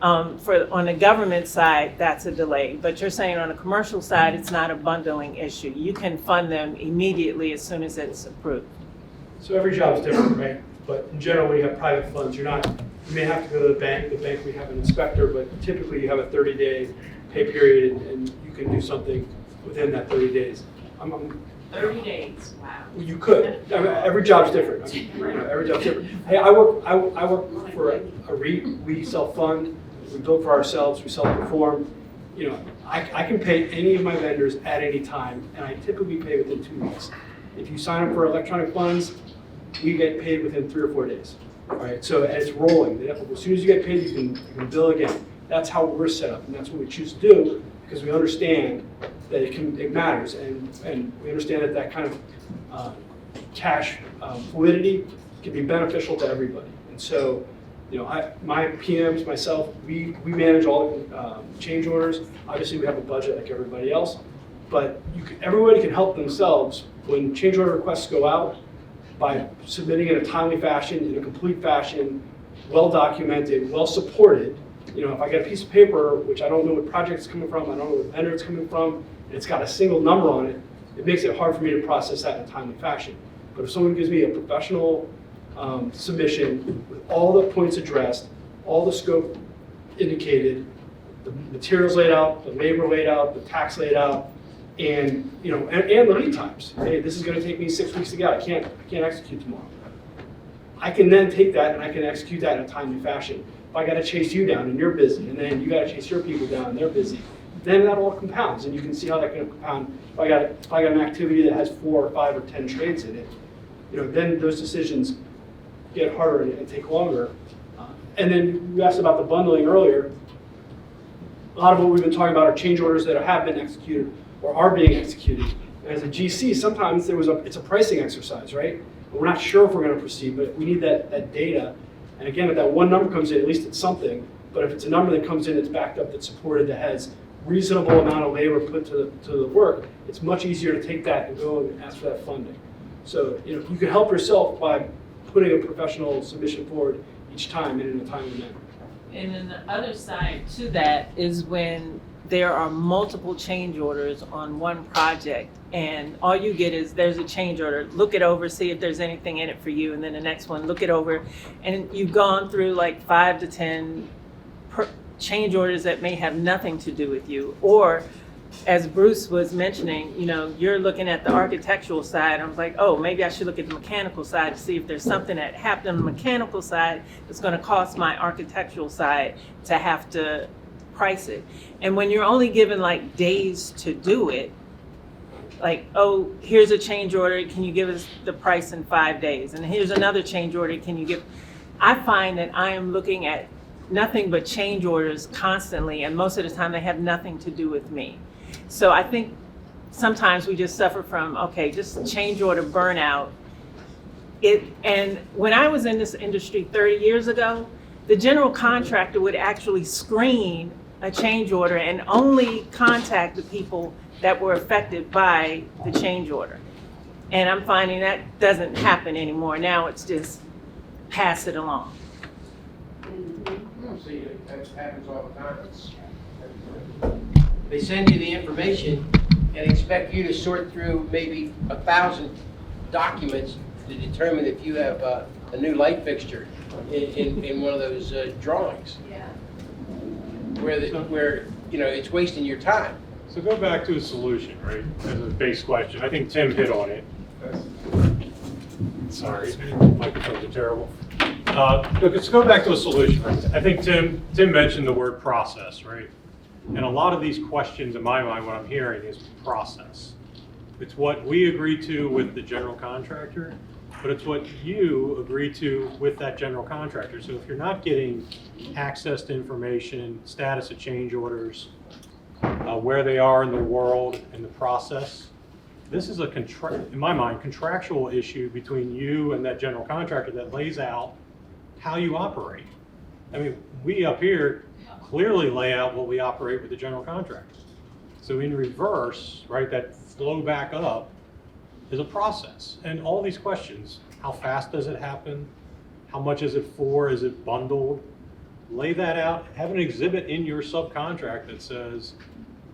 on the government side, that's a delay. But you're saying on a commercial side, it's not a bundling issue. You can fund them immediately as soon as it's approved. So every job is different, right? But in general, when you have private funds, you may have to go to the bank. The bank, we have an inspector, but typically you have a 30-day pay period, and you can do something within that 30 days. 30 days, wow. You could. I mean, every job's different. You know, every job's different. Hey, I work for a REIT. We self-fund. We build for ourselves. We self-perform. You know, I can pay any of my vendors at any time, and I typically pay within 2 weeks. If you sign up for electronic funds, we get paid within 3 or 4 days. All right, so it's rolling. As soon as you get paid, you can bill again. That's how we're set up, and that's what we choose to do because we understand that it matters, and we understand that kind of cash fluidity can be beneficial to everybody. And so, you know, my PMs, myself, we manage all change orders. Obviously, we have a budget like everybody else, but everybody can help themselves when change order requests go out by submitting in a timely fashion, in a complete fashion, well documented, well supported. You know, if I get a piece of paper, which I don't know what project it's coming from, I don't know what vendor it's coming from, and it's got a single number on it, it makes it hard for me to process that in a timely fashion. But if someone gives me a professional submission with all the points addressed, all the scope indicated, the materials laid out, the labor laid out, the tax laid out, and you know, and the lead times. Hey, this is going to take me 6 weeks to get. I can't execute tomorrow. I can then take that and I can execute that in a timely fashion. If I got to chase you down and you're busy, and then you got to chase your people down and they're busy, then that all compounds, and you can see how that can compound. If I got an activity that has 4 or 5 or 10 trades in it, you know, then those decisions get harder and take longer. And then you asked about the bundling earlier. A lot of what we've been talking about are change orders that have been executed or are being executed. As a GC, sometimes it's a pricing exercise, right? We're not sure if we're going to proceed, but we need that data. And again, if that one number comes in, at least it's something. But if it's a number that comes in that's backed up, that's supported, that has reasonable amount of labor put to the work, it's much easier to take that and go and ask for that funding. So you know, you can help yourself by putting a professional submission forward each time and in a timely manner. And then the other side to that is when there are multiple change orders on one project, and all you get is there's a change order, look it over, see if there's anything in it for you, and then the next one, look it over, and you've gone through like 5 to 10 change orders that may have nothing to do with you. Or as Bruce was mentioning, you know, you're looking at the architectural side. I was like, oh, maybe I should look at the mechanical side to see if there's something that happened on the mechanical side that's going to cost my architectural side to have to price it. And when you're only given like days to do it, like, oh, here's a change order, can you give us the price in 5 days? And here's another change order, can you give? I find that I am looking at nothing but change orders constantly, and most of the time they have nothing to do with me. So I think sometimes we just suffer from, okay, just change order burnout. And when I was in this industry 30 years ago, the general contractor would actually screen a change order and only contact the people that were affected by the change order. And I'm finding that doesn't happen anymore. Now it's just pass it along. See, that happens all the time. They send you the information and expect you to sort through maybe 1,000 documents to determine if you have a new light fixture in one of those drawings. Yeah. where, you know, it's wasting your time. So go back to a solution, right? As a base question. I think Tim hit on it. Sorry, microphones are terrible. Look, let's go back to a solution. I think Tim mentioned the word process, right? And a lot of these questions in my mind, what I'm hearing is process. It's what we agree to with the general contractor, but it's what you agree to with that general contractor. So if you're not getting access to information, status of change orders, where they are in the world and the process, this is in my mind, contractual issue between you and that general contractor that lays out how you operate. I mean, we up here clearly lay out what we operate with the general contractor. So in reverse, right, that flow back up is a process. And all these questions, how fast does it happen? How much is it for? Is it bundled? Lay that out, have an exhibit in your subcontract that says,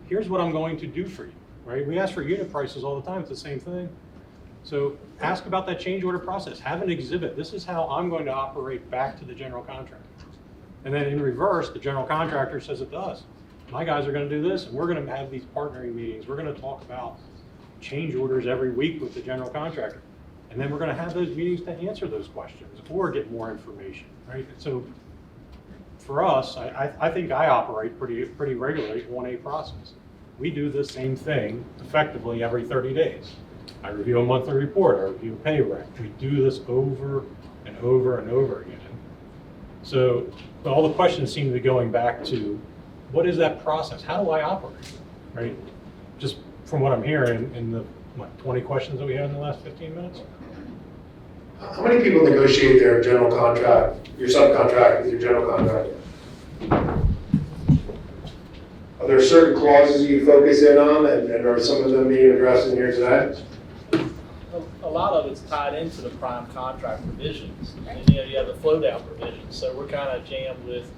here's what I'm going to do for you, right? We ask for unit prices all the time, it's the same thing. So ask about that change order process, have an exhibit. This is how I'm going to operate back to the general contractor. And then in reverse, the general contractor says it to us. My guys are going to do this, and we're going to have these partnering meetings. We're going to talk about change orders every week with the general contractor. And then we're going to have those meetings to answer those questions or get more information, right? So for us, I think I operate pretty regularly 1A process. We do the same thing effectively every 30 days. I review a monthly report, I review a pay rec. We do this over and over and over again. So all the questions seem to be going back to, what is that process? How do I operate, right? Just from what I'm hearing in the 20 questions that we had in the last 15 minutes. How many people negotiate their general contract, your subcontract with your general contractor? Are there certain clauses you focus in on, and are some of them being addressed in here today? A lot of it's tied into the prime contract provisions. And you have the flow down provisions. So we're kind of jammed with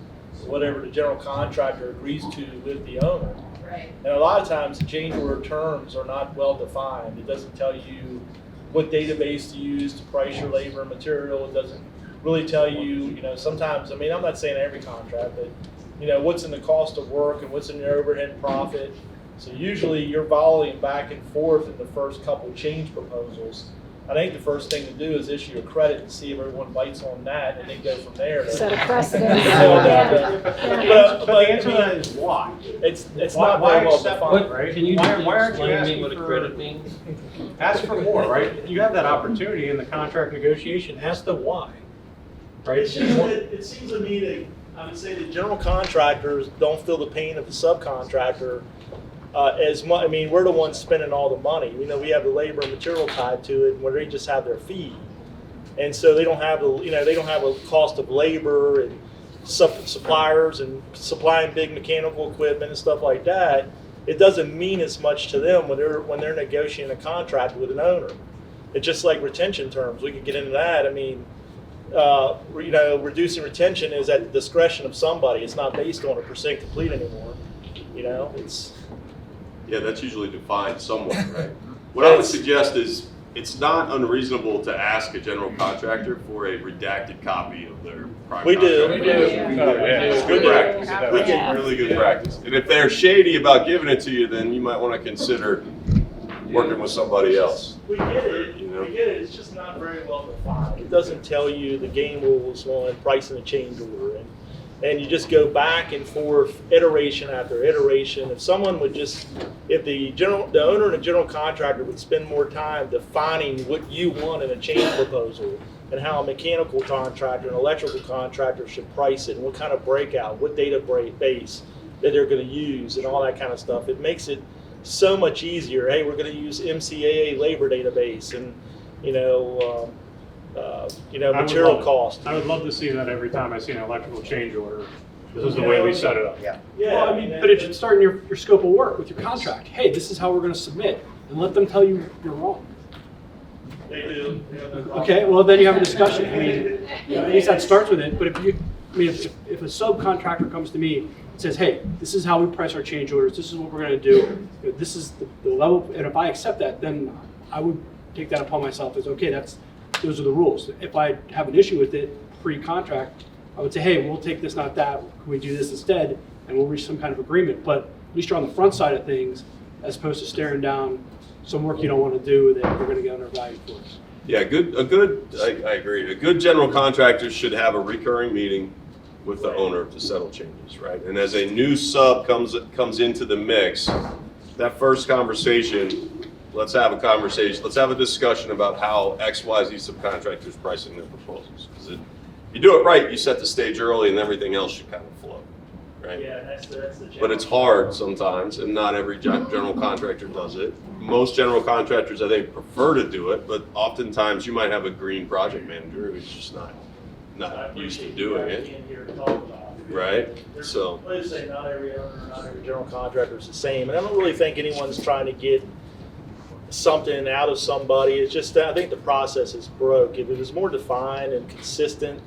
whatever the general contractor agrees to with the owner. Right. And a lot of times the change order terms are not well defined. It doesn't tell you what database to use to price your labor and material. It doesn't really tell you, sometimes, I mean, I'm not saying every contract, but, what's in the cost of work and what's in your overhead profit. So usually you're volleying back and forth in the first couple change proposals. I think the first thing to do is issue a credit and see if everyone bites on that, and then go from there. Set a precedent. But the answer to that is why. It's not very well defined, right? Can you why aren't you explain to asking me what a for- credit means? Ask for more, right? You have that opportunity in the contract negotiation. Ask the why, right? It seems to me that I would say that general contractors don't feel the pain of the subcontractor as much. I mean, we're the ones spending all the money. We have the labor and material tied to it, where they just have their fee, and so they don't have they don't have a cost of labor and suppliers and supplying big mechanical equipment and stuff like that. It doesn't mean as much to them when they're negotiating a contract with an owner. It's just like retention terms. We could get into that. I mean, reducing retention is at the discretion of somebody. It's not based on a % complete anymore. It's. Yeah, that's usually defined somewhat, right? What I would suggest is, it's not unreasonable to ask a general contractor for a redacted copy of their prime We do. contract. We do. It's good practice. It's really good practice. And if they're shady about giving it to you, then you might want to consider working with somebody else. We get it. We get it. It's just not very well defined. It doesn't tell you the game rules on pricing a change order, and you just go back and forth, iteration after iteration. If someone would if the owner and the general contractor would spend more time defining what you want in a change proposal, and how a mechanical contractor and electrical contractor should price it, and what kind of breakout, what database that they're going to use, and all that kind of stuff, it makes it so much easier. Hey, we're going to use MCAA labor database, and material cost. I would love to see that every time I see an electrical change order. This is the way we set it up. Yeah. Well, but it should start in your scope of work with your contract. Hey, this is how we're going to submit, and let them tell you you're wrong. They do. Okay, well then you have a discussion. I mean, at least that starts with it. But if a subcontractor comes to me and says, hey, this is how we price our change orders. This is what we're going to do. This is the level, and if I accept that, then I would take that upon myself as okay. Those are the rules. If I have an issue with it pre-contract, I would say, hey, we'll take this, not that. Can we do this instead? and we'll reach some kind of agreement. But at least you're on the front side of things, as opposed to staring down some work you don't want to do that you're going to get undervalued for. Yeah, I agree. A good general contractor should have a recurring meeting with the owner to settle changes, right? And as a new sub comes into the mix, that first conversation, let's have a conversation. Let's have a discussion about how XYZ subcontractors pricing their proposals. Because if you do it right, you set the stage early, and everything else should kind of flow, right? Yeah, that's the But it's hard sometimes, and not every general contractor does it. Most general contractors, I think, prefer to do it, but oftentimes you might have a green project manager who's just not used to doing it, right? So, Let's say not every owner, not every general contractor is the same, and I don't really think anyone's trying to get something out of somebody. It's just that I think the process is broke. If it was more defined and consistent,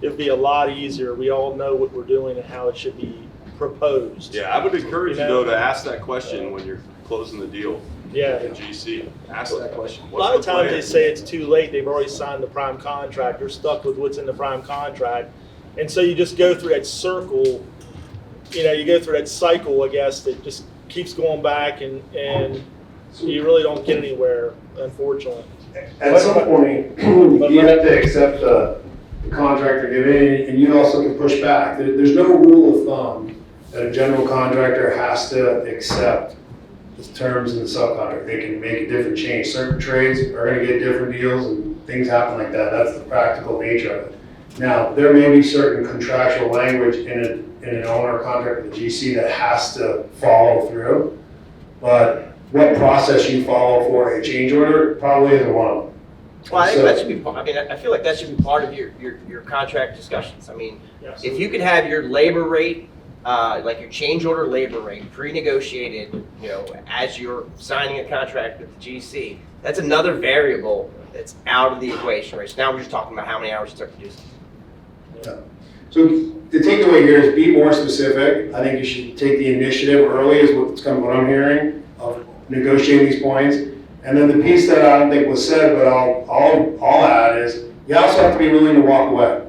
it would be a lot easier. We all know what we're doing and how it should be proposed. yeah, I would encourage you though to ask that question when you're closing the deal. Yeah. At GC, ask that question. A lot of times they say it's too late. They've already signed the prime contract. They're stuck with what's in the prime contract. And so you just go through that circle, you go through that cycle, I guess, that just keeps going back and you really don't get anywhere, unfortunately. At some point, you have to accept the contractor given, and you also can push back. There's no rule of thumb that a general contractor has to accept the terms in the subcontract. They can make a different change. Certain trades are going to get different deals, and things happen like that. That's the practical nature of it. Now, there may be certain contractual language in an owner contract with the GC that has to follow through, but what process you follow for a change order probably isn't one of them. Well, I think that should be. I mean, I feel like that should be part of your contract discussions. I mean, if you could have your labor rate, like your change order labor rate, pre-negotiated, as you're signing a contract with the GC, that's another variable that's out of the equation, right? So now we're just talking about how many hours you took to do something. Yeah. So the takeaway here is be more specific. I think you should take the initiative early is what I'm hearing of negotiating these points. And then the piece that I don't think was said, but I'll add is you also have to be willing to walk away.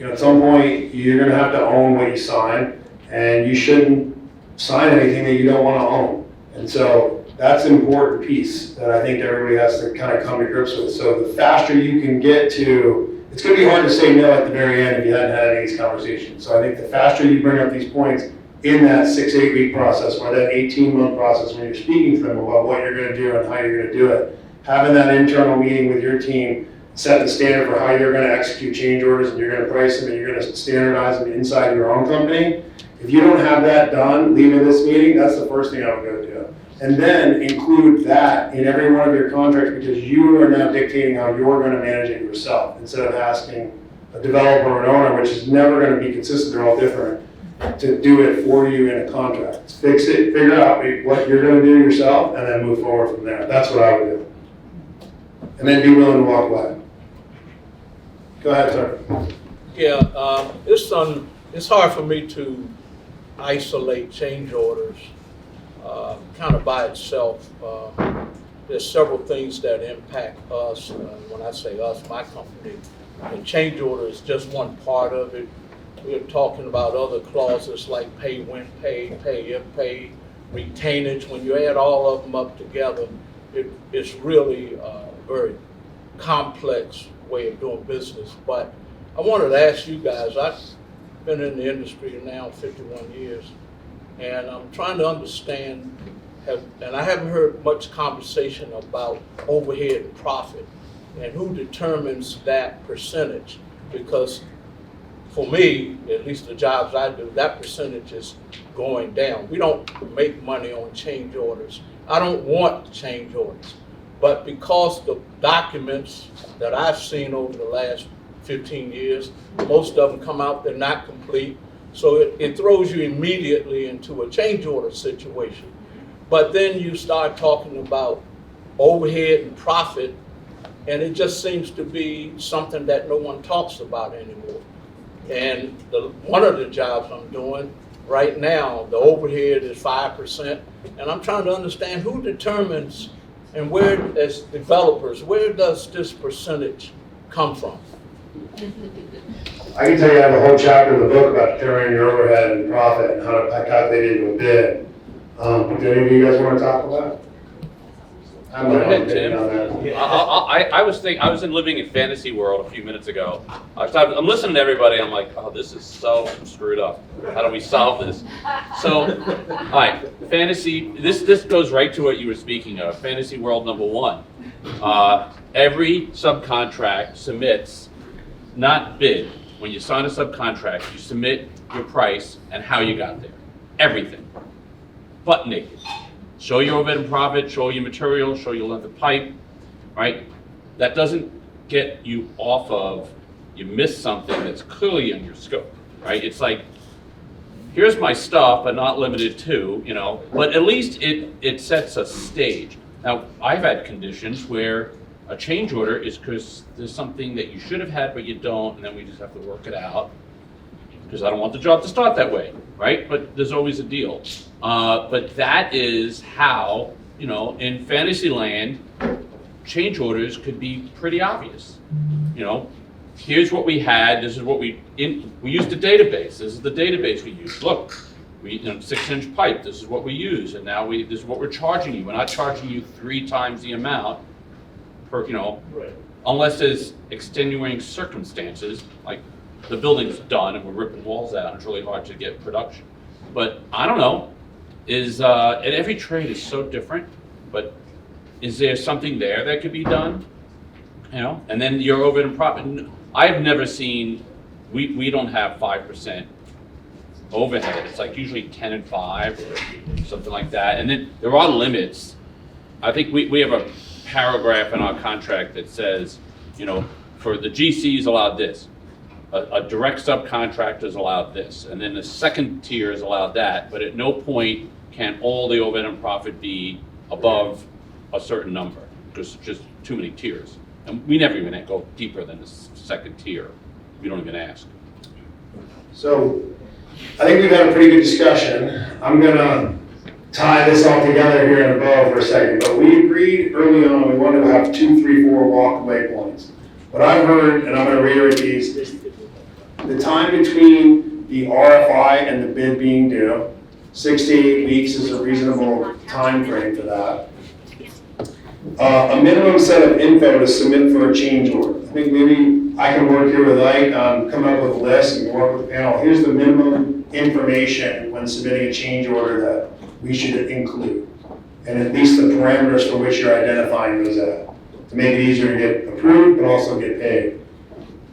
At some point you're going to have to own what you sign, and you shouldn't sign anything that you don't want to own. And so that's an important piece that I think everybody has to kind of come to grips with. So the faster you can get to, it's going to be hard to say no at the very end if you hadn't had any of these conversations. So I think the faster you bring up these points in that 6-8 week process or that 18-month process when you're speaking to them about what you're going to do and how you're going to do it, having that internal meeting with your team, set the standard for how you're going to execute change orders and you're going to price them and you're going to standardize them inside your own company. If you don't have that done, leaving this meeting, that's the first thing I would go do. And then include that in every one of your contracts because you are now dictating how you're going to manage it yourself instead of asking a developer or an owner, which is never going to be consistent, they're all different, to do it for you in a contract. Fix it, figure out what you're going to do yourself, and then move forward from there. That's what I would do. And then be willing to walk away. Go ahead, sir. Yeah, it's hard for me to isolate change orders kind of by itself. There's several things that impact us. When I say us, my company, the change order is just one part of it. We're talking about other clauses like pay when paid, pay if paid, retainage. When you add all of them up together, it's really a very complex way of doing business. But I wanted to ask you guys, I've been in the industry now 51 years, and I'm trying to understand, and I haven't heard much conversation about overhead and profit and who determines that percentage, because for me, at least the jobs I do, that percentage is going down. We don't make money on change orders. I don't want change orders, but because the documents that I've seen over the last 15 years, most of them come out, they're not complete. So it throws you immediately into a change order situation. But then you start talking about overhead and profit, and it just seems to be something that no one talks about anymore. And one of the jobs I'm doing right now, the overhead is 5%, and I'm trying to understand who determines and where, as developers, where does this percentage come from? I can tell you I have a whole chapter in the book about determining your overhead and profit and how to calculate it into a bid. Do any of you guys want to talk about it? I'm Go not ahead, opinion Tim. on that. I was in living in fantasy world a few minutes ago. I'm listening to everybody. I'm like, oh, this is so screwed up. How do we solve this? So, all right, fantasy. This goes right to what you were speaking of. Fantasy world number one. Every subcontract submits, not bid. When you sign a subcontract, you submit your price and how you got there. Everything. Butt naked. Show your overhead and profit, show your material, show your length of pipe, right? That doesn't get you off of, you missed something that's clearly in your scope, right? It's like, here's my stuff, but not limited to, you know, but at least it sets a stage. Now, I've had conditions where a change order is because there's something that you should have had, but you don't, and then we just have to work it out. Because I don't want the job to start that way, right? But there's always a deal. But that is how, you know, in fantasy land, change orders could be pretty obvious. You know, here's what we had, this is what we used a database. This is the database we used. Look, we 6-inch pipe, this is what we use, and now this is what we're charging you. We're not charging you 3 times the amount per, you know, unless there's extenuating circumstances, like the building's done and we're ripping walls out and it's really hard to get production. But I don't know, and every trade is so different, but is there something there that could be done? You know, and then your overhead and profit. I've never seen, we don't have 5% overhead. It's like usually 10 and 5 or something like that. And then there are limits. I think we have a paragraph in our contract that says, you know, for the GCs allowed this. A direct subcontractor is allowed this, and then the second tier is allowed that, but at no point can all the overhead and profit be above a certain number, because it's just too many tiers. And we never even go deeper than the second tier. We don't even ask. So I think we've had a pretty good discussion. I'm gonna tie this all together here in a bow for a second, but we agreed early on we wanted to have 2, 3, 4 walk-away points. What I've heard, and I'm gonna reiterate these, the time between the RFI and the bid being due, 6 to 8 weeks is a reasonable time frame for that. A minimum set of info to submit for a change order. I think maybe I can work here with Ike, come up with a list and work with the panel. Here's the minimum information when submitting a change order that we should include. And at least the parameters for which you're identifying those at, to make it easier to get approved, but also get paid.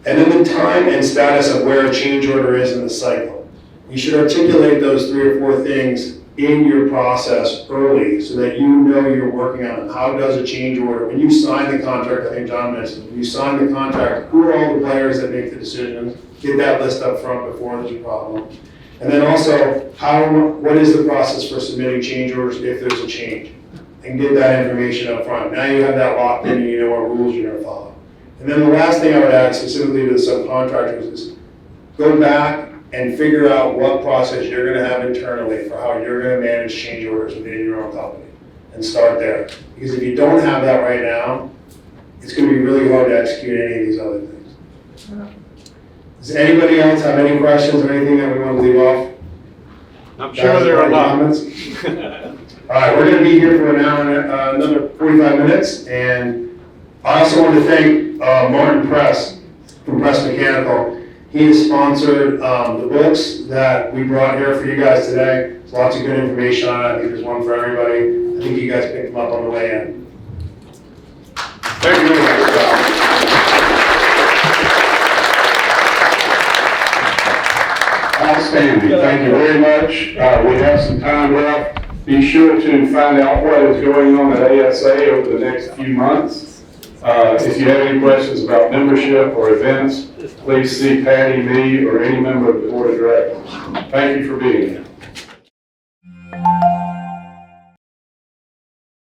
And then the time and status of where a change order is in the cycle. You should articulate those 3 or 4 things in your process early so that you know you're working on them. How does a change order, when you sign the contract, I think John mentioned, when you sign the contract, who are all the players that make the decisions? Get that list up front before there's a problem. And then also, what is the process for submitting change orders if there's a change? And get that information up front. Now you have that locked in and you know what rules you're gonna follow. And then the last thing I would add specifically to the subcontractors is go back and figure out what process you're gonna have internally for how you're gonna manage change orders within your own company. And start there. Because if you don't have that right now, it's gonna be really hard to execute any of these other things. Does anybody else have any questions or anything that we want to leave off? I'm sure there are a lot. Comments? All right, we're gonna be here for an hour and another 45 minutes. And I also want to thank Martin Press from Press Mechanical. He has sponsored the books that we brought here for you guys today. There's lots of good information on it. I think there's one for everybody. I think you guys picked them up on the way in. Thank you very much. Outstanding. Thank you very much. We have some time left. Be sure to find out what is going on at ASA over the next few months. If you have any questions about membership or events, please see Patty, me, or any member of the board of directors. Thank you for being here.